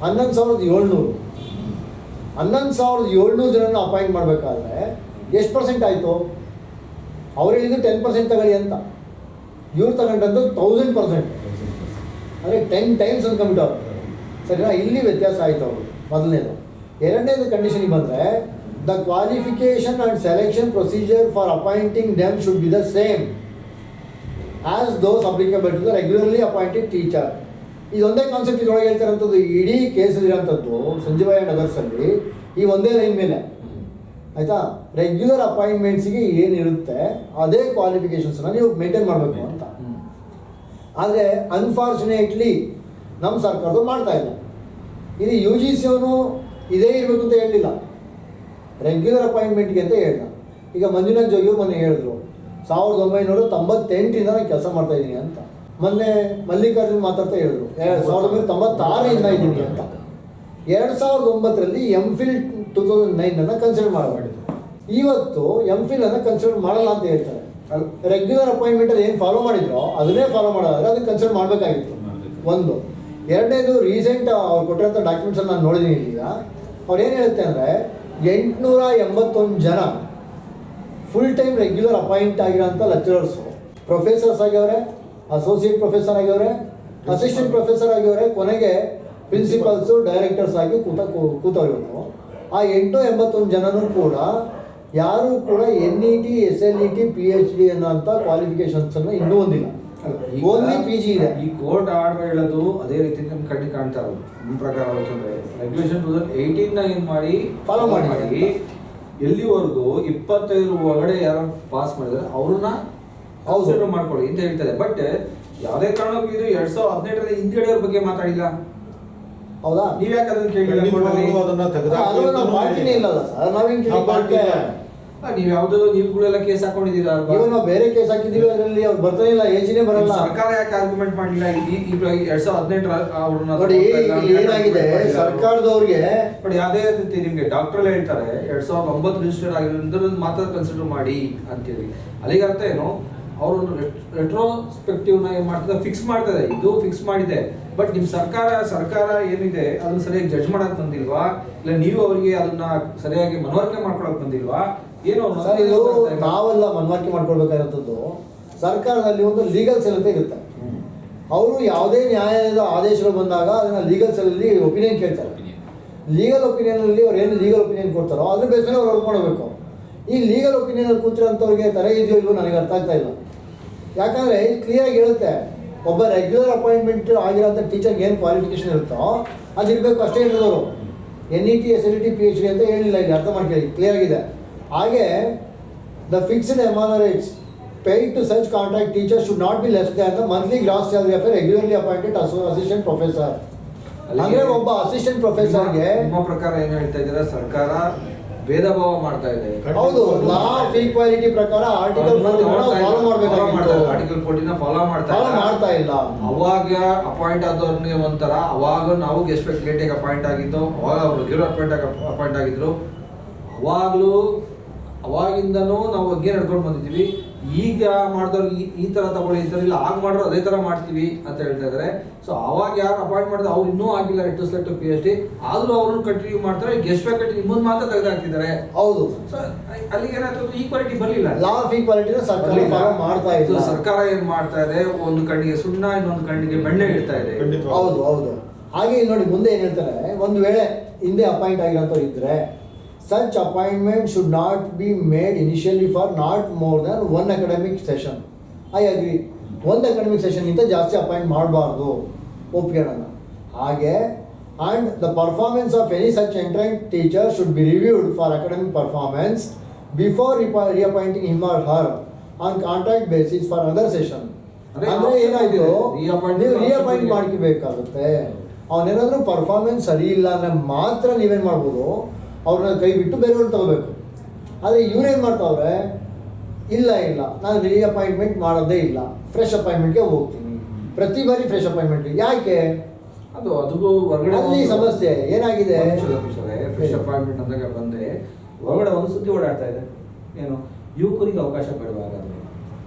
11,700. 11,700 ಜನನ ಅಪಾಯಿಂಟ್ ಮಾಡಬೇಕಾದ್ರೆ ಎಷ್ಟು ಪರ್ಸೆಂಟ್ ಆಯಿತು? ಅವ್ರು ಹೇಳಿದ್ದು 10% ತಗೊಳ್ಳಿ ಅಂತ, ಇವ್ರು ತಗೊಂಡದ್ದು 1000%, ಅಂದರೆ 10 ಟೈಮ್ಸ್ ಅಂದ್ಕೊಂಬಿಟ್ಟು. ಸರಿನಾ? ಇಲ್ಲಿ ವ್ಯತ್ಯಾಸ ಆಯಿತು ಅವರು. ಮೊದಲನೇದು. ಎರಡನೇದು ಕಂಡೀಷನಿಗೆ ಬಂದರೆ the qualification and selection procedure for appointing them should be the same as those applicable to the regularly appointed teacher. ಇದೊಂದೇ ಕಾನ್ಸೆಪ್ಟ್ ಇದರೊಳಗೆ ಹೇಳ್ತಾರಂಥದ್ದು. ಇಡೀ ಕೇಸಲ್ಲಿರೋಂಥದ್ದು ಸಂಜೀವಯ್ಯ ನಗರ್ಸಲ್ಲಿ ಈ ಒಂದೇ ಲೈನ್ ಮೇಲೆ, ಆಯಿತಾ? ರೆಗ್ಯುಲರ್ ಅಪಾಯಿಂಟ್ಮೆಂಟ್ಸಿಗೆ ಏನಿರುತ್ತೆ ಅದೇ ಕ್ವಾಲಿಫಿಕೇಷನ್ಸನ್ನು ನೀವು ಮೇಂಟೈನ್ ಮಾಡಬೇಕು ಅಂತ. ಆದರೆ ಅನ್ಫಾರ್ಚುನೇಟ್ಲಿ ನಮ್ಮ ಸರ್ಕಾರದ್ದು ಮಾಡ್ತಾ ಇಲ್ಲ. ಇದು ಯು ಜಿ ಸಿ ಅವನು ಇದೇ ಇರಬೇಕು ಅಂತ ಹೇಳಲಿಲ್ಲ, ರೆಗ್ಯುಲರ್ ಅಪಾಯಿಂಟ್ಮೆಂಟ್ಗೆ ಅಂತ ಹೇಳ್ದ. ಈಗ ಮಂಜುನಾಥ್ ಜೋಗಿಯವರು ಮೊನ್ನೆ ಹೇಳಿದ್ರು 1998 ನಾನು ಕೆಲಸ ಮಾಡ್ತಾ ಇದ್ದೀನಿ ಅಂತ. ಮೊನ್ನೆ ಮಲ್ಲಿಕಾರ್ಜುನ್ ಮಾತಾಡ್ತಾ ಹೇಳಿದ್ರು 1996 ಇದ್ದೀನಿ ಅಂತ. 2009 MPhil 2009 ಕನ್ಸಿಡರ್ ಮಾಡಬಾರ್ದು. ಇವತ್ತು MPhil ಕನ್ಸಿಡರ್ ಮಾಡಲ್ಲ ಅಂತ ಹೇಳ್ತಾರೆ. ರೆಗ್ಯುಲರ್ ಅಪಾಯಿಂಟ್ಮೆಂಟಲ್ಲಿ ಏನು ಫಾಲೋ ಮಾಡಿದ್ರೋ ಅದನ್ನೇ ಫಾಲೋ ಮಾಡೋದಾದ್ರೆ ಅದನ್ನು ಕನ್ಸಿಡರ್ ಮಾಡಬೇಕಾಗಿತ್ತು. ಒಂದು. ಎರಡನೇದು, ರೀಸೆಂಟ್ ಅವ್ರು ಕೊಟ್ಟಿರೋಂಥ ಡಾಕ್ಯುಮೆಂಟ್ಸಲ್ಲಿ ನಾನು ನೋಡಿದ್ದೀನಿ. ಈಗ ಅವ್ರು ಏನು ಹೇಳುತ್ತೆ ಅಂದರೆ 881 ಜನ ಫುಲ್ ಟೈಮ್ ರೆಗ್ಯುಲರ್ ಅಪಾಯಿಂಟ್ ಆಗಿರೋಂಥ ಲೆಕ್ಚರರ್ಸು ಪ್ರೊಫೆಸರ್ಸ್ ಆಗ್ಯವ್ರೆ, ಅಸೋಸಿಯೇಟ್ ಪ್ರೊಫೆಸರ್ ಆಗ್ಯವ್ರೆ, ಅಸಿಸ್ಟೆಂಟ್ ಪ್ರೊಫೆಸರ್ ಆಗ್ಯವ್ರೆ, ಕೊನೆಗೆ ಪ್ರಿನ್ಸಿಪಲ್ಸು ಡೈರೆಕ್ಟರ್ಸ್ ಆಗಿ ಕೂತವ್ರು. ಆ 881 ಜನನೂ ಕೂಡ ಯಾರೂ ಕೂಡ NET, SLET, PhD ಅನ್ನೋಂಥ ಕ್ವಾಲಿಫಿಕೇಶನ್ಸನ್ನು ಇನ್ನೂ ಹೊಂದಿಲ್ಲ. ಓನ್ಲಿ PG ಇದೆ. ಈ ಕೋರ್ಟ್ ಆರ್ಡರ್ ಹೇಳೋದು ಅದೇ ರೀತಿ ನಮ್ಮ ಕಣ್ಣಿಗೆ ಕಾಣ್ತಾ ಇರೋದು. ನಿಮ್ಮ ಪ್ರಕಾರ ರೆಗ್ಯುಲೇಷನ್ 2018 ಏನು ಮಾಡಿ ಫಾಲೋ ಮಾಡಿ ಎಲ್ಲಿವರೆಗೂ 25 ಒಳಗಡೆ ಯಾರು ಪಾಸ್ ಮಾಡಿದ್ರೆ ಅವ್ರನ್ನ ಕನ್ಸಿಡರ್ ಮಾಡ್ಕೊಳ್ಳಿ ಅಂತ ಹೇಳ್ತಾರೆ. ಬಟ್ ಯಾವುದೇ ಕಾರಣಕ್ಕೂ ಇದು 2018 ಹಿಂದ್ಗಡೆಯವ್ರ ಬಗ್ಗೆ ಮಾತಾಡಿಲ್ಲ. ಹೌದಾ? ನೀವ್ ಯಾಕೆ ಅದನ್ನ ಕೇಳಿಲ್ಲ? ಪಾರ್ಟಿನೇ ಇಲ್ಲಲ್ಲ ಸರ್, ನಾವೇನು ನೀವು ಯಾವ್ದಾದ್ರು ನೀವುಗಳೆಲ್ಲ ಕೇಸ್ ಹಾಕೊಂಡಿದ್ದೀರಾ? ಇವಾಗ ನಾವು ಬೇರೆ ಕೇಸ್ ಹಾಕಿದ್ದೀವಿ, ಅದರಲ್ಲಿ ಅವ್ರು ಬರ್ತಾನೆ ಇಲ್ಲ, ಏಜಿನೇ ಬರಲ್ಲ. ಸರ್ಕಾರ ಯಾಕೆ ಆರ್ಗ್ಯುಮೆಂಟ್ ಮಾಡಿಲ್ಲ? 2018 ಅವ್ರನ್ನ ನೋಡಿ ಏನಾಗಿದೆ ಸರ್ಕಾರದವ್ರಿಗೆ. ಬಟ್ ಯಾವುದೇ ರೀತಿ ನಿಮ್ಗೆ ಡಾಕ್ಟರ್ ಹೇಳ್ತಾರೆ 2009 ರಿಜಿಸ್ಟರ್ ಆಗಿರೋದ್ರಿಂದ ಮಾತ್ರ ಕನ್ಸಿಡರ್ ಮಾಡಿ ಅಂತೇಳಿ. ಅಲ್ಲಿಗೆ ಅರ್ಥ ಏನು? ಅವರು ರೆಟ್ರೋಸ್ಪೆಕ್ಟಿವ್ ನ ಏನ್ ಮಾಡ್ತದೆ, ಫಿಕ್ಸ್ ಮಾಡ್ತದೆ. ಇದು ಫಿಕ್ಸ್ ಮಾಡಿದೆ, ಬಟ್ ನಿಮ್ ಸರ್ಕಾರ ಏನಿದೆ ಅದನ್ನ ಸರಿಯಾಗಿ ಜಡ್ಜ್ ಮಾಡಕ್ ಬಂದಿಲ್ವಾ? ಇಲ್ಲ ನೀವು ಅವರಿಗೆ ಅದನ್ನ ಸರಿಯಾಗಿ ಮನವರಿಕೆ ಮಾಡ್ಕೊಳಕ್ ಬಂದಿಲ್ವಾ? ಏನೋ ಸರ್, ಇದು ನಾವೆಲ್ಲ ಮನವರಿಕೆ ಮಾಡ್ಕೊಳ್ಬೇಕಾಗಿರೋದು. ಸರ್ಕಾರದಲ್ಲಿ ಒಂದು ಲೀಗಲ್ ಸೆಲ್ ಅಂತ ಇರುತ್ತೆ. ಅವರು ಯಾವುದೇ ನ್ಯಾಯಾಲಯದ ಆದೇಶಗಳು ಬಂದಾಗ ಅದನ್ನ ಲೀಗಲ್ ಸೆಲ್ಲಲ್ಲಿ ಒಪಿನಿಯನ್ ಕೇಳ್ತಾರೆ. ಲೀಗಲ್ ಒಪಿನಿಯನ್ ಅಲ್ಲಿ ಅವ್ರು ಏನು ಲೀಗಲ್ ಒಪಿನಿಯನ್ ಕೊಡ್ತಾರೋ ಅದ್ರ ಬೇಸ್ ಮೇಲೆ ಅವ್ರು ವರ್ಕ್ ಮಾಡಬೇಕು. ಈ ಲೀಗಲ್ ಒಪಿನಿಯನ್ ಅಲ್ಲಿ ಕೂತಿರೋಂಥವ್ರಿಗೆ ತಲೆ ಇದೆಯೋ ಇಲ್ವೋ ನನಗೆ ಅರ್ಥ ಆಗ್ತಾ ಇಲ್ಲ. ಯಾಕಂದರೆ ಇಲ್ಲಿ ಕ್ಲಿಯರಾಗಿ ಹೇಳುತ್ತೆ, ಒಬ್ಬ ರೆಗ್ಯುಲರ್ ಅಪಾಯಿಂಟ್ಮೆಂಟ್ ಆಗಿರೋಂಥ ಟೀಚರ್ಗೆ ಏನು ಕ್ವಾಲಿಫಿಕೇಶನ್ ಇರುತ್ತೋ ಅದಿರಬೇಕು ಅಷ್ಟೇ ಇರೋದವರು. NET, SLET, PhD ಅಂತ ಹೇಳಿಲ್ಲ. ಇಲ್ಲಿ ಅರ್ಥ ಮಾಡ್ಕೊಳ್ಳಿ, ಕ್ಲಿಯರ್ ಆಗಿದೆ. ಹಾಗೆ the fixed emoluments paid to such contract teachers should not be less than the monthly gross salary of a regularly appointed assistant professor. ಅಂದ್ರೆ ಒಬ್ಬ ಅಸಿಸ್ಟೆಂಟ್ ಪ್ರೊಫೆಸರ್ಗೆ ನಿಮ್ಮ ಪ್ರಕಾರ ಏನು ಹೇಳ್ತಾ ಇದ್ದೀರಾ? ಸರ್ಕಾರ ಭೇದ ಭಾವ ಮಾಡ್ತಾ ಇದೆ. ಹೌದು, ಲಾ ಆಫ್ ಈಕ್ವಾಲಿಟಿ ಪ್ರಕಾರ ಆರ್ಟಿಕಲ್ 14 ಫಾಲೋ ಮಾಡಬೇಕಾಗಿತ್ತು. ಆರ್ಟಿಕಲ್ 14 ಫಾಲೋ ಮಾಡ್ತಾ ಇಲ್ಲ. ಅವಾಗ ಅಪಾಯಿಂಟ್ ಆದವ್ರಿಗೆ ಒಂಥರ, ಅವಾಗ ನಾವು ಗೆಸ್ಟ್ ಲೇಟಾಗಿ ಅಪಾಯಿಂಟ್ ಆಗಿದ್ದು, ಅವಾಗ ಅವರು ರೆಗ್ಯುಲರ್ ಅಪಾಯಿಂಟ್ ಆಗಿದ್ರು. ಅವಾಗಿಂದನೂ ನಾವು ಬಗ್ಗೆ ನಡ್ಕೊಂಡು ಬಂದಿದ್ದೀವಿ. ಈಗ ಮಾಡಿದವ್ರಿಗೆ ಈ ಥರ ತಗೊಳ್ಳಿ, ಈ ಥರ ಇಲ್ಲ, ಆಗ ಮಾಡಿದ್ರು ಅದೇ ಥರ ಮಾಡ್ತೀವಿ ಅಂತ ಹೇಳ್ತಾ ಇದ್ದಾರೆ. ಸೊ ಅವಾಗ ಯಾರು ಅಪಾಯಿಂಟ್ ಮಾಡಿದ್ರೆ ಅವ್ರು ಇನ್ನೂ ಆಗಿಲ್ಲ ರೆಟ್ರೋಸ್ಪೆಕ್ಟಿವ್ PhD, ಆದರೂ ಅವ್ರನ್ನ ಕಂಟಿನ್ಯೂ ಮಾಡ್ತಾರೆ. ಗೆಸ್ಟ್ ಫ್ಯಾಕಲ್ಟಿ ನಿಮ್ಮನ್ನು ಮಾತ್ರ ತೆಗೆದಾಕ್ತಿದ್ದಾರೆ. ಹೌದು. ಸೊ ಅಲ್ಲಿಗೆ ಏನಾಯ್ತು, ಈಕ್ವಾಲಿಟಿ ಬರಲಿಲ್ಲ. ಲಾ ಆಫ್ ಈಕ್ವಾಲಿಟಿನ ಸರ್ಕಾರ ಫಾಲೋ ಮಾಡ್ತಾ ಇಲ್ಲ. ಸರ್ಕಾರ ಏನು ಮಾಡ್ತಾ ಇದೆ, ಒಂದು ಕಣ್ಣಿಗೆ ಸುಣ್ಣ ಇನ್ನೊಂದು ಕಣ್ಣಿಗೆ ಬೆಣ್ಣೆ ಇಡ್ತಾ ಇದೆ. ಹೌದು ಹೌದು. ಹಾಗೆ ನೋಡಿ ಮುಂದೆ ಏನು ಹೇಳ್ತಾರೆ, ಒಂದು ವೇಳೆ ಹಿಂದೆ ಅಪಾಯಿಂಟ್ ಆಗಿರೋಂಥವ್ರು ಇದ್ದರೆ such appointment should not be made initially for not more than 1 academic session. I agree. 1 academic session ಇಂತ ಜಾಸ್ತಿ ಅಪಾಯಿಂಟ್ ಮಾಡಬಾರ್ದು. ಒಪ್ಕೊಳ್ಳೋಣ. ಹಾಗೆ and the performance of any such entrant teacher should be reviewed for academic performance before reappointing him or her on contract basis for other session. ಅಂದರೆ ಏನಾಯಿತು, ನೀವು ರಿಅಪಾಯಿಂಟ್ ಮಾಡ್ಕೋಬೇಕಾಗುತ್ತೆ. ಅವನೇನಾದರೂ performance ಸರಿ ಇಲ್ಲ ಅಂದರೆ ಮಾತ್ರ ನೀವೇನು ಮಾಡ್ಬೋದು, ಅವ್ರನ್ನ ಕೈ ಬಿಟ್ಟು ಬೇರೆಯವ್ರನ್ನ ತಗೋಬೇಕು. ಆದರೆ ಇವ್ರೇನು ಮಾಡ್ತಾವ್ರೆ, ಇಲ್ಲ ನಾನು ರಿಅಪಾಯಿಂಟ್ಮೆಂಟ್ ಮಾಡೋದೇ ಇಲ್ಲ, ಫ್ರೆಶ್ ಅಪಾಯಿಂಟ್ಮೆಂಟ್ಗೆ ಹೋಗ್ತೀನಿ, ಪ್ರತಿ ಬಾರಿ ಫ್ರೆಶ್ ಅಪಾಯಿಂಟ್ಮೆಂಟ್. ಯಾಕೆ? ಅದು ಹೊರಗಡೆ ಅಲ್ಲಿ ಸಮಸ್ಯೆ ಏನಾಗಿದೆ, ಫ್ರೆಶ್ ಅಪಾಯಿಂಟ್ಮೆಂಟ್ ಅಂದಾಗ ಬಂದರೆ ಹೊರಗಡೆ ಒಂದು ಸುದ್ದಿ ಓಡಾಡ್ತಾ ಇದೆ. ಏನು, ಯುವಕರಿಗೆ ಅವಕಾಶ ಬೇಡವಾಗಾದ್ರೆ,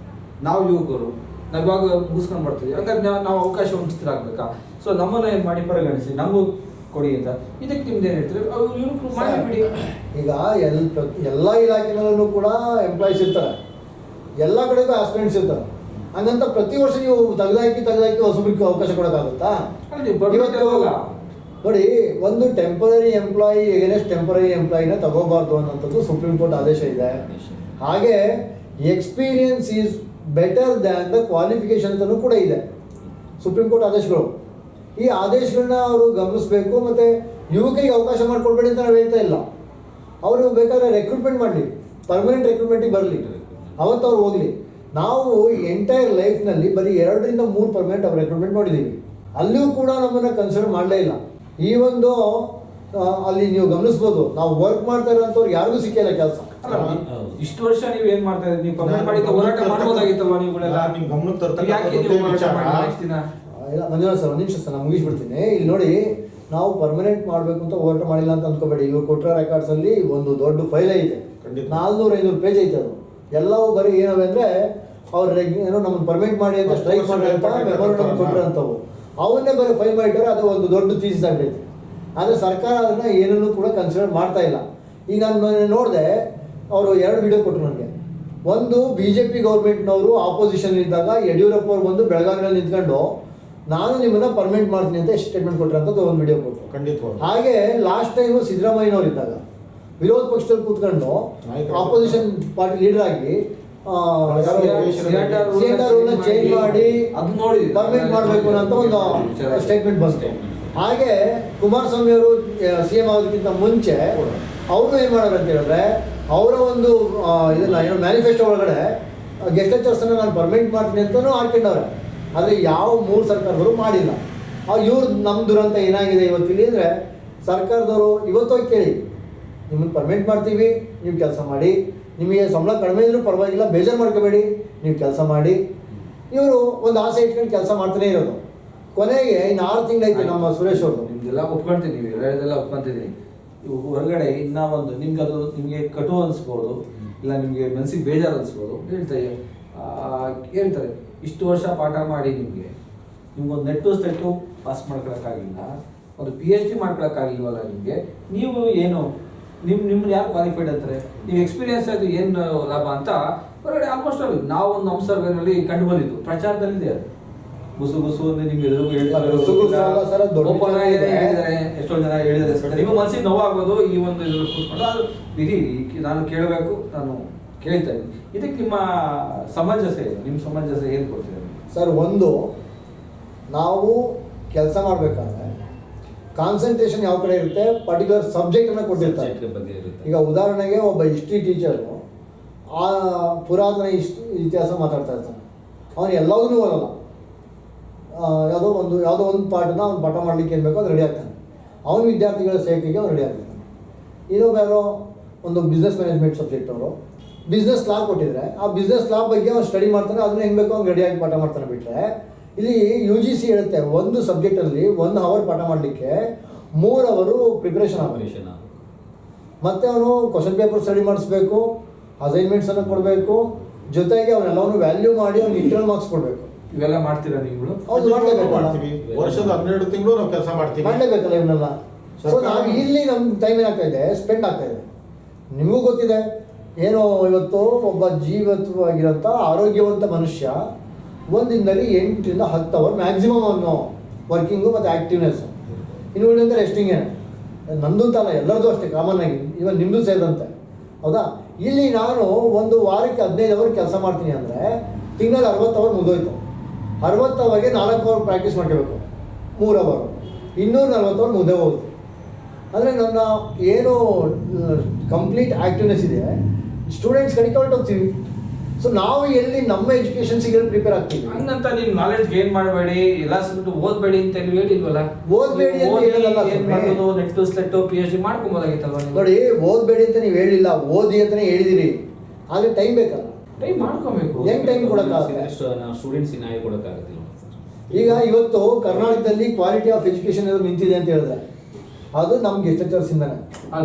ನಾವು ಯುವಕರು ನಾವು ಇವಾಗ ಮುಗಿಸ್ಕೊಂಡು ಬರ್ತೀವಿ, ಹಂಗಾದ್ರೆ ನಾವು ಅವಕಾಶ ವಂಚಿತರಾಗಬೇಕಾ? ಸೊ ನಮ್ಮನ್ನು ಏನು ಮಾಡಿ ಪರಿಗಣಿಸಿ ನಮಗೂ ಕೊಡಿ ಅಂತ. ಇದಕ್ಕೆ ನಿಮ್ದು ಏನು ಹೇಳ್ತೀರಿ? ಅವ್ರು ಯುವಕರು ಮಾಡಿಬಿಡಿ. ಈಗ ಎಲ್ಲ ಇಲಾಖೆಗಳಲ್ಲೂ ಕೂಡ ಎಂಪ್ಲಾಯೀಸ್ ಇರ್ತಾರೆ, ಎಲ್ಲ ಕಡೆಗೂ ಆಸ್ಪಿರೆಂಟ್ಸ್ ಇರ್ತಾರೆ. ಹಂಗಂತ ಪ್ರತಿ ವರ್ಷ ನೀವು ತೆಗೆದಾಕಿ ಹೊಸಬ್ರಿಗೆ ಅವಕಾಶ ಕೊಡೋಕ್ಕಾಗುತ್ತಾ? ನೋಡಿ, ಒಂದು ಟೆಂಪರರಿ ಎಂಪ್ಲಾಯಿ ಎಗೇನೆಸ್ಟ್ ಟೆಂಪರರಿ ಎಂಪ್ಲಾಯಿನ ತಗೋಬಾರ್ದು ಅನ್ನೋಂಥದ್ದು ಸುಪ್ರೀಂ ಕೋರ್ಟ್ ಆದೇಶ ಇದೆ. ಹಾಗೆ experience is better than the qualification ಅಂತಲೂ ಕೂಡ ಇದೆ ಸುಪ್ರೀಂ ಕೋರ್ಟ್ ಆದೇಶಗಳು. ಈ ಆದೇಶಗಳನ್ನ ಅವರು ಗಮನಿಸಬೇಕು. ಮತ್ತು ಯುವಕರಿಗೆ ಅವಕಾಶ ಮಾಡಿಕೊಡ್ಬೇಡಿ ಅಂತ ನಾವು ಹೇಳ್ತಾ ಇಲ್ಲ. ಅವರು ಬೇಕಾದ್ರೆ ರೆಕ್ರೂಟ್ಮೆಂಟ್ ಮಾಡಲಿ, ಪರ್ಮನೆಂಟ್ ರೆಕ್ರೂಟ್ಮೆಂಟಿಗೆ ಬರಲಿ, ಅವತ್ತು ಅವ್ರು ಹೋಗಲಿ. ನಾವು ಎಂಟೈರ್ ಲೈಫ್ನಲ್ಲಿ ಬರೀ 2 ರಿಂದ 3 ಪರ್ಮನೆಂಟ್ ಅವ್ರು ರೆಕ್ರೂಟ್ಮೆಂಟ್ ನೋಡಿದ್ದೀವಿ. ಅಲ್ಲಿಯೂ ಕೂಡ ನಮ್ಮನ್ನು ಕನ್ಸಿಡರ್ ಮಾಡಲೇ ಇಲ್ಲ. ಈ ಒಂದು ಅಲ್ಲಿ ನೀವು ಗಮನಿಸ್ಬೋದು, ನಾವು ವರ್ಕ್ ಮಾಡ್ತಾ ಇರೋಂಥವ್ರು ಯಾರಿಗೂ ಸಿಕ್ಕಿಲ್ಲ ಕೆಲಸ. ಇಷ್ಟು ವರ್ಷ ನೀವು ಏನ್ ಮಾಡ್ತಾ ಇದ್ದೀರಿ? ನೀವು ಪರ್ಮನೆಂಟ್ ಮಾಡಿ ಹೋರಾಟ ಮಾಡ್ಬೋದಾಗಿತ್ತಲ್ವಾ ನೀವುಗಳೆಲ್ಲ? ಇಲ್ಲ ಮಂಜುನಾಥ್ ಸರ್, ಒಂದು ನಿಮಿಷ ಸರ್, ನಾನು ಮುಗಿಸ್ಬಿಡ್ತೀನಿ. ಇಲ್ಲಿ ನೋಡಿ, ನಾವು ಪರ್ಮನೆಂಟ್ ಮಾಡಬೇಕು ಅಂತ ಹೋರಾಟ ಮಾಡಿಲ್ಲ ಅಂತ ಅಂದ್ಕೋಬೇಡಿ. ಇವ್ರು ಕೊಟ್ಟಿರೋ ರೆಕಾರ್ಡ್ಸಲ್ಲಿ ಒಂದು ದೊಡ್ಡ ಫೈಲೇ ಇದೆ, 400-500 ಪೇಜ್ ಐತೆ. ಅದು ಎಲ್ಲವೂ ಬರೀ ಏನವೆ ಅಂದರೆ ಅವ್ರು ಏನೋ ನಮ್ಮನ್ನು ಪರ್ಮನೆಂಟ್ ಮಾಡಿ ಅಂತ ಸ್ಟ್ರೈಕ್ ಮಾಡಿ ಅಂತ ಮೆಮೊರಂಡಮ್ ಕೊಟ್ಟಿರೋಂಥವು ಅವನ್ನೇ ಬರೀ ಫೈಲ್ ಮಾಡಿದ್ದಾರೆ. ಅದು ಒಂದು ದೊಡ್ಡ ಥೀಸಿಸ್ ಆಗೈತೆ. ಆದರೆ ಸರ್ಕಾರ ಅದನ್ನು ಏನನ್ನೂ ಕೂಡ ಕನ್ಸಿಡರ್ ಮಾಡ್ತಾ ಇಲ್ಲ. ಈಗ ನಾನು ನೋಡಿದೆ, ಅವರು 2 ವಿಡಿಯೋ ಕೊಟ್ಟರು ನನಗೆ. ಒಂದು, BJP ಗೌರ್ಮೆಂಟ್ನವರು ಆಪೋಸಿಷನ್ ಇದ್ದಾಗ ಯಡಿಯೂರಪ್ಪ ಅವ್ರು ಬಂದು ಬೆಳಗಾವಿನಲ್ಲಿ ನಿಂತ್ಕೊಂಡು ನಾನು ನಿಮ್ಮನ್ನ ಪರ್ಮನೆಂಟ್ ಮಾಡ್ತೀನಿ ಅಂತ ಸ್ಟೇಟ್ಮೆಂಟ್ ಕೊಟ್ಟಿರೋಂಥದ್ದು ಒಂದು ವಿಡಿಯೋ ಕೊಟ್ಟರು. ಖಂಡಿತವಾಗಿ. ಹಾಗೆ ಲಾಸ್ಟ್ ಟೈಮು ಸಿದ್ದರಾಮಯ್ಯನವ್ರು ಇದ್ದಾಗ ವಿರೋಧ ಪಕ್ಷದಲ್ಲಿ ಕೂತ್ಕೊಂಡು ಆಪೋಸಿಷನ್ ಪಾರ್ಟಿ ಲೀಡರ್ ಆಗಿ ಚೇಂಜ್ ಮಾಡಿ ಪರ್ಮನೆಂಟ್ ಮಾಡಬೇಕು ಅಂತ ಒಂದು ಸ್ಟೇಟ್ಮೆಂಟ್ ಬಂತು. ಹಾಗೆ ಕುಮಾರಸ್ವಾಮಿ ಅವರು CM ಆಗೋದಕ್ಕಿಂತ ಮುಂಚೆ ಅವರು ಏನು ಮಾಡೋರು ಅಂತ ಹೇಳಿದ್ರೆ, ಅವರ ಒಂದು ಇದನ್ನ ಏನೋ ಮ್ಯಾನಿಫೆಸ್ಟೋ ಒಳಗಡೆ ಗೆಸ್ಟ್ ಲೆಕ್ಚರ್ಸನ್ನು ನಾನು ಪರ್ಮನೆಂಟ್ ಮಾಡ್ತೀನಿ ಅಂತಲೂ ಹಾಕ್ಕೊಂಡವ್ರೆ. ಆದರೆ ಯಾವ 3 ಸರ್ಕಾರದವರು ಮಾಡಿಲ್ಲ. ಇವ್ರು ನಮ್ಮ ದುರಂತ ಏನಾಗಿದೆ ಇವತ್ತಿಲ್ಲಿ ಅಂದರೆ, ಸರ್ಕಾರದವರು ಇವತ್ತೋಗಿ ಕೇಳಿ, ನಿಮ್ಮನ್ನು ಪರ್ಮನೆಂಟ್ ಮಾಡ್ತೀವಿ, ನೀವು ಕೆಲಸ ಮಾಡಿ, ನಿಮಗೆ ಸಂಬಳ ಕಡಿಮೆ ಇದ್ರೂ ಪರವಾಗಿಲ್ಲ, ಬೇಜಾರು ಮಾಡ್ಕೋಬೇಡಿ, ನೀವು ಕೆಲಸ ಮಾಡಿ. ಇವರು ಒಂದು ಆಸೆ ಇಟ್ಕೊಂಡು ಕೆಲಸ ಮಾಡ್ತಾನೆ ಇರೋದು. ಕೊನೆಗೆ ಇನ್ನು 6 ತಿಂಗಳೈತೆ ನಮ್ಮ ಸುರೇಶ್ ಅವರು. ನಿಮ್ದೆಲ್ಲ ಒಪ್ಕೊಳ್ತೀನಿ, ನೀವು ಹೇಳೋದೆಲ್ಲ ಒಪ್ಕೊತಿದ್ದೀನಿ. ಹೊರಗಡೆ ಇನ್ನೂ ಒಂದು ನಿಮ್ಗೆ ಅದು ನಿಮಗೆ ಕಟು ಅನಿಸ್ಬೋದು, ಇಲ್ಲ ನಿಮಗೆ ಮನಸ್ಸಿಗೆ ಬೇಜಾರು ಅನಿಸ್ಬೋದು. ಹೇಳ್ತಾರೆ ಇಷ್ಟು ವರ್ಷ ಪಾಠ ಮಾಡಿ ನಿಮ್ಗೊಂದು ನೆಟ್ಟು ಪಾಸ್ ಮಾಡ್ಕೊಳಕ್ಕಾಗಿಲ್ಲ, ಒಂದು PhD ಮಾಡ್ಕೊಳಕ್ಕಾಗಿಲ್ವಲ್ಲ ನಿಮಗೆ, ನೀವು ಏನು ನಿಮ್ಮನ್ನ ಯಾರು ಕ್ವಾಲಿಫೈಡ್ ಅಂತಾರೆ? ನೀವು ಎಕ್ಸ್ಪೀರಿಯನ್ಸ್ ಅದು ಏನು ಲಾಭ ಅಂತ ಹೊರಗಡೆ ಆಲ್ಮೋಸ್ಟ್ ಅಲ್ಲಿ ನಾವೊಂದು ನಮ್ಮ ಸರ್ವೇನಲ್ಲಿ ಕಂಡು ಬಂದಿದ್ದು ಪ್ರಚಾರದಲ್ಲಿದೆ. ಅದು ಗುಸು ಅಂದ್ರೆ ನಿಮ್ಗೆ ಹೇಳಿದ್ದಾರೆ, ಎಷ್ಟೊಂದು ಜನ ಹೇಳಿದ್ದಾರೆ. ನಿಮ್ಮ ಮನಸ್ಸಿಗೆ ನೋವಾಗ್ಬೋದು ಈ ಒಂದು ಇದ್ರ ಕೂತ್ಕೊಂಡು. ಅದು ವಿಧಿ, ನಾನು ಕೇಳಬೇಕು, ನಾನು ಕೇಳ್ತಾ ಇದ್ದೀನಿ. ಇದಕ್ಕೆ ನಿಮ್ಮ ಸಮಂಜಸ ಏನು? ನಿಮ್ಮ ಸಮಂಜಸ ಏನು ಕೊಡ್ತೀರಿ ಸರ್? ಒಂದು, ನಾವು ಕೆಲಸ ಮಾಡಬೇಕಾದ್ರೆ ಕಾನ್ಸಂಟ್ರೇಷನ್ ಯಾವ ಕಡೆ ಇರುತ್ತೆ, ಪರ್ಟಿಕ್ಯುಲರ್ ಸಬ್ಜೆಕ್ಟನ್ನು ಕೊಟ್ಟಿರ್ತಾರೆ. ಈಗ ಉದಾಹರಣೆಗೆ ಒಬ್ಬ ಹಿಸ್ಟ್ರಿ ಟೀಚರು ಆ ಪುರಾತನ ಇತಿಹಾಸ ಮಾತಾಡ್ತಾ ಇರ್ತಾನೆ, ಅವನು ಎಲ್ಲವನ್ನೂ ಓದಲ್ಲ. ಯಾವುದೋ ಒಂದು ಪಾಠನ ಅವ್ನು ಪಾಠ ಮಾಡಲಿಕ್ಕೆ ಏನು ಬೇಕೋ ಅದು ರೆಡಿ ಆಗ್ತಾನೆ. ಅವನ ವಿದ್ಯಾರ್ಥಿಗಳ ಸೇವೆಗೆ ಅವ್ನು ರೆಡಿ ಆಗ್ತಾನೆ. ಇನ್ನೊಬ್ಬರು ಒಂದು ಬಿಸ್ನೆಸ್ ಮ್ಯಾನೇಜ್ಮೆಂಟ್ ಸಬ್ಜೆಕ್ಟ್ ಅವರು ಬಿಸ್ನೆಸ್ ಲಾ ಕೊಟ್ಟಿದ್ರೆ ಆ ಬಿಸ್ನೆಸ್ ಲಾ ಬಗ್ಗೆ ಅವ್ನು ಸ್ಟಡಿ ಮಾಡ್ತಾನೆ, ಅದನ್ನ ಹೆಂಗೆ ಬೇಕೋ ಅವ್ನು ರೆಡಿಯಾಗಿ ಪಾಠ ಮಾಡ್ತಾನೆ. ಬಿಟ್ಟರೆ ಇಲ್ಲಿ UGC ಹೇಳುತ್ತೆ, ಒಂದು ಸಬ್ಜೆಕ್ಟಲ್ಲಿ 1 ಅವರ್ ಪಾಠ ಮಾಡಲಿಕ್ಕೆ 3 ಅವರು ಪ್ರಿಪ್ರೇಷನ್ ಆಗಬೇಕು. ಮತ್ತು ಅವನು ಕ್ವಶನ್ ಪೇಪರ್ ಸ್ಟಡಿ ಮಾಡಿಸ್ಬೇಕು, ಅಸೈನ್ಮೆಂಟ್ಸನ್ನು ಕೊಡಬೇಕು, ಜೊತೆಗೆ ಅವನ್ನೆಲ್ಲವನ್ನು ವ್ಯಾಲ್ಯೂ ಮಾಡಿ ಅವ್ನಿಗೆ ಇಂಟರ್ನಲ್ ಮಾರ್ಕ್ಸ್ ಕೊಡಬೇಕು. ಇವೆಲ್ಲ ಮಾಡ್ತೀರಾ ನೀವು? ಹೌದು, ಮಾಡಲೇಬೇಕು. ವರ್ಷದ 12 ತಿಂಗಳು ನಾವು ಕೆಲಸ ಮಾಡ್ತೀವಿ, ಮಾಡಲೇಬೇಕಲ್ಲ ಇವನ್ನೆಲ್ಲ. ಸೊ ನಾವು ಇಲ್ಲಿ ನಮ್ಮ ಟೈಮ್ ಏನಾಗ್ತಾ ಇದೆ, ಸ್ಪೆಂಡ್ ಆಗ್ತಾ ಇದೆ. ನಿಮಗೂ ಗೊತ್ತಿದೆ ಏನೋ, ಇವತ್ತು ಒಬ್ಬ ಜೀವತ್ವವಾಗಿರೋಂಥ ಆರೋಗ್ಯವಂತ ಮನುಷ್ಯ ಒಂದಿನದಲ್ಲಿ 8 ರಿಂದ 10 ಅವರ್ ಮ್ಯಾಕ್ಸಿಮಮ್ ಅವನು ವರ್ಕಿಂಗು ಮತ್ತು ಆ್ಯಕ್ಟಿವ್ನೆಸ್. ಇನ್ನು ಉಳಿದಂತೆ ರೆಸ್ಟಿಂಗೇ. ನಂದು ಅಂತಲ್ಲ, ಎಲ್ಲರದು ಅಷ್ಟೇ ಕಾಮನ್ ಆಗಿ, ಇವನ್ ನಿಮ್ಮದು ಸೇರಿದಂತೆ. ಹೌದಾ? ಇಲ್ಲಿ ನಾನು ಒಂದು ವಾರಕ್ಕೆ 15 ಅವರ್ ಕೆಲಸ ಮಾಡ್ತೀನಿ ಅಂದರೆ ತಿಂಗಳಲ್ಲಿ 60 ಅವರ್ ಮುಗಿದೋಯ್ತು. 60 ಅವರ್ಗೆ 4 ಅವರ್ ಪ್ರಾಕ್ಟೀಸ್ ಮಾಡ್ಕೋಬೇಕು. 3 ಅವರು 240 ಮುಂದೆ ಹೋಗುತ್ತೆ. ಅಂದರೆ ನನ್ನ ಏನು ಕಂಪ್ಲೀಟ್ ಆ್ಯಕ್ಟಿವ್ನೆಸ್ ಇದೆ ಸ್ಟೂಡೆಂಟ್ಸ್ ಕಡೆಗೆ ಹೊರಟೋಗ್ತೀವಿ. ಸೊ ನಾವು ಎಲ್ಲಿ ನಮ್ಮ ಎಜುಕೇಷನ್ಸಿಗೆ ಪ್ರಿಪೇರ್ ಆಗ್ತೀವಿ. ಹಂಗಂತ ನೀವು ನಾಲೆಡ್ಜ್ ಗೇನ್ ಮಾಡಬೇಡಿ, ಎಲ್ಲ ಸಬ್ಜೆಕ್ಟ್ ಓದಬೇಡಿ ಅಂತ ನೀವು ಹೇಳಿಲ್ವಲ್ಲ. ಓದಬೇಡಿ ಅಂತ ಹೇಳಿಲ್ಲ. ಏನು ಮಾಡೋದು, ನೆಟ್ ಸ್ಲೆಟ್ PhD ಮಾಡ್ಕೊಬೋದಾಗಿತ್ತಲ್ವ ನೀವು? ನೋಡಿ, ಓದಬೇಡಿ ಅಂತ ನೀವು ಹೇಳಿಲ್ಲ, ಓದಿ ಅಂತಲೇ ಹೇಳಿದಿರಿ. ಆದರೆ ಟೈಮ್ ಬೇಕಲ್ಲ, ಟೈಮ್ ಮಾಡ್ಕೊಬೇಕು. ಹೆಂಗೆ ಟೈಮ್ ಕೊಡೋಕ್ಕಾಗುತ್ತೆ? ಸ್ಟೂಡೆಂಟ್ಸ್ ನ್ಯಾಯ ಕೊಡೋಕ್ಕಾಗತ್ತಿಲ್ಲ. ಈಗ ಇವತ್ತು ಕರ್ನಾಟಕದಲ್ಲಿ ಕ್ವಾಲಿಟಿ ಆಫ್ ಎಜುಕೇಷನ್ ಏನಾದ್ರು ನಿಂತಿದೆ ಅಂತ ಹೇಳಿದ್ರೆ ಅದು ನಮ್ಗೆ ಎಷ್ಟೆಚ್ಚರ್ಸಿಂದಾನೆ.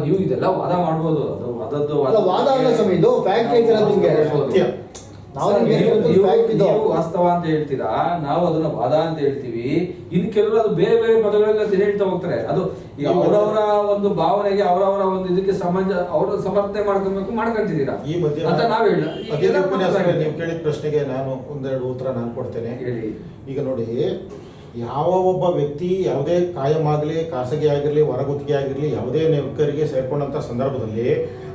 ನೀವು ಇದೆಲ್ಲ ವಾದ ಮಾಡ್ಬೋದು, ಅದು ಅದದ್ದು ಅಲ್ಲ, ವಾದ ಅಲ್ಲ ಸ್ವಾಮಿ, ಇದು ಫ್ಯಾಕ್ಟ್ ಹೇಳ್ತಿರೋದು ನಿಮಗೆ. ನಾವು ನೀವು ವಾಸ್ತವ ಅಂತ ಹೇಳ್ತೀರಾ, ನಾವು ಅದನ್ನ ವಾದ ಅಂತ ಹೇಳ್ತೀವಿ. ಇನ್ನು ಕೆಲವರು ಅದು ಬೇರೆ ಬೇರೆ ಪದಗಳೆಲ್ಲ ಹೇಳ್ತಾ ಹೋಗ್ತಾರೆ. ಅದು ಈಗ ಅವರವರ ಒಂದು ಭಾವನೆಗೆ ಅವರವರ ಒಂದು ಇದಕ್ಕೆ ಸಮಾಜ ಅವರು ಸಮರ್ಥನೆ ಮಾಡ್ಕೊಂತಿದ್ದೀರಾ ಈ ಮಧ್ಯೆ ಅಂತ ನಾವ್ ಹೇಳ. ನೀವು ಕೇಳಿದ ಪ್ರಶ್ನೆಗೆ ನಾನು ಒಂದೆರಡು ಉತ್ತರ ನಾನು ಕೊಡ್ತೇನೆ. ಹೇಳಿ. ಈಗ ನೋಡಿ, ಯಾವ ಒಬ್ಬ ವ್ಯಕ್ತಿ ಯಾವುದೇ ಕಾಯಂ ಆಗಲಿ, ಖಾಸಗಿ ಆಗಿರಲಿ, ಹೊರಗುತ್ತಿಗೆ ಆಗಿರಲಿ, ಯಾವುದೇ ನೌಕರಿಗೆ ಸೇರ್ಕೊಂಡಂಥ ಸಂದರ್ಭದಲ್ಲಿ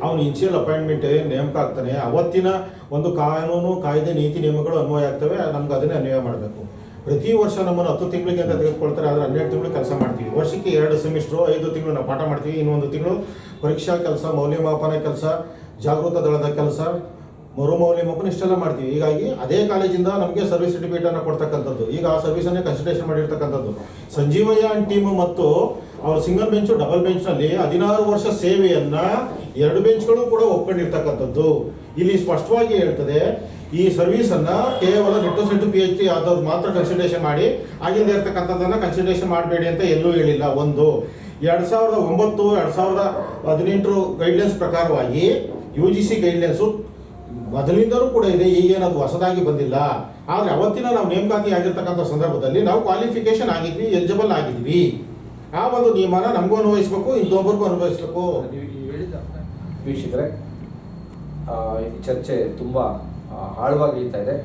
ಅವನು ಇನ್ಷಿಯಲ್ ಅಪಾಯಿಂಟ್ಮೆಂಟ್ ನೇಮಕ ಆಗ್ತಾನೆ, ಅವತ್ತಿನ ಒಂದು ಕಾನೂನು, ಕಾಯ್ದೆ, ನೀತಿ, ನಿಯಮಗಳು ಅನ್ವಯ ಆಗ್ತವೆ. ನಮ್ಗೆ ಅದನ್ನೇ ಅನ್ವಯ ಮಾಡಬೇಕು. ಪ್ರತಿ ವರ್ಷ ನಮ್ಮನ್ನು 10 ತಿಂಗಳಿಗೆ ಅಂತ ತೆಗೆದುಕೊಳ್ತಾರೆ, ಆದರೆ 12 ತಿಂಗಳು ಕೆಲಸ ಮಾಡ್ತೀವಿ. ವರ್ಷಕ್ಕೆ 2 ಸೆಮಿಸ್ಟ್ರು, 5 ತಿಂಗಳು ನಾವು ಪಾಠ ಮಾಡ್ತೀವಿ. ಇನ್ನೊಂದು ತಿಂಗಳು ಪರೀಕ್ಷಾ ಕೆಲಸ, ಮೌಲ್ಯಮಾಪನ ಕೆಲಸ, ಜಾಗೃತ ದಳದ ಕೆಲಸ, ಮರು ಮೌಲ್ಯಮಾಪನ ಇಷ್ಟೆಲ್ಲ ಮಾಡ್ತೀವಿ. ಹೀಗಾಗಿ ಅದೇ ಕಾಲೇಜಿಂದ ನಮಗೆ ಸರ್ವಿಸ್ ಸರ್ಟಿಫಿಕೇಟನ್ನು ಕೊಡ್ತಕ್ಕಂಥದ್ದು. ಈಗ ಆ ಸರ್ವಿಸನ್ನೇ ಕನ್ಸಿಡರೇಷನ್ ಮಾಡಿರ್ತಕ್ಕಂಥದ್ದು. ಸಂಜೀವಯ್ಯ ಅಂಡ್ ಟೀಮ್ ಮತ್ತು ಅವ್ರ ಸಿಂಗಲ್ ಬೆಂಚು, ಡಬಲ್ ಬೆಂಚ್ನಲ್ಲಿ 16 ವರ್ಷ ಸೇವೆಯನ್ನು 2 ಬೆಂಚ್ಗಳು ಕೂಡ ಒಪ್ಕೊಂಡಿರ್ತಕ್ಕಂಥದ್ದು. ಇಲ್ಲಿ ಸ್ಪಷ್ಟವಾಗಿ ಹೇಳ್ತದೆ, ಈ ಸರ್ವಿಸನ್ನು ಕೇವಲ ನೆಟ್ಟು ಸೆಟ್ಟು PhD ಆದವ್ರು ಮಾತ್ರ ಕನ್ಸಿಡರೇಷನ್ ಮಾಡಿ, ಆಗಿಂದ ಇರ್ತಕ್ಕಂಥದ್ದನ್ನು ಕನ್ಸಿಡರೇಷನ್ ಮಾಡಬೇಡಿ ಅಂತ ಎಲ್ಲೂ ಹೇಳಿಲ್ಲ. ಒಂದು 2009, 2018 ಗೈಡ್ಲೈನ್ಸ್ ಪ್ರಕಾರವಾಗಿ UGC ಗೈಡ್ಲೈನ್ಸು ಮೊದಲಿಂದಲೂ ಕೂಡ ಇದೆ, ಈಗೇನದು ಹೊಸದಾಗಿ ಬಂದಿಲ್ಲ. ಆದರೆ ಅವತ್ತಿನ ನಾವು ನೇಮಕಾತಿ ಆಗಿರ್ತಕ್ಕಂಥ ಸಂದರ್ಭದಲ್ಲಿ ನಾವು ಕ್ವಾಲಿಫಿಕೇಶನ್ ಆಗಿದ್ವಿ, ಎಲಿಜಿಬಲ್ ಆಗಿದ್ವಿ. ಆ ಒಂದು ನಿಯಮನ ನಮಗೂ ಅನ್ವಯಿಸಬೇಕು, ಇನ್ನೊಬ್ಬರಿಗೂ ಅನ್ವಯಿಸಬೇಕು. ವೀಕ್ಷಕರೇ, ಈ ಚರ್ಚೆ ತುಂಬ ಆಳವಾಗಿ ಇಳ್ತಾ ಇದೆ.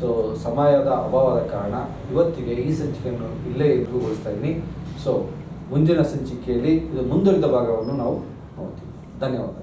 ಸೊ ಸಮಯದ ಅಭಾವದ ಕಾರಣ ಇವತ್ತಿಗೆ ಈ ಸಂಚಿಕೆಯನ್ನು ಇಲ್ಲೇ ಇಟ್ಕೊಳ್ತಾ ಇದ್ದೀನಿ. ಸೊ ಮುಂದಿನ ಸಂಚಿಕೆಯಲ್ಲಿ ಇದು ಮುಂದುವರಿದ ಭಾಗವನ್ನು ನಾವು ನೋಡ್ತೀವಿ. ಧನ್ಯವಾದ.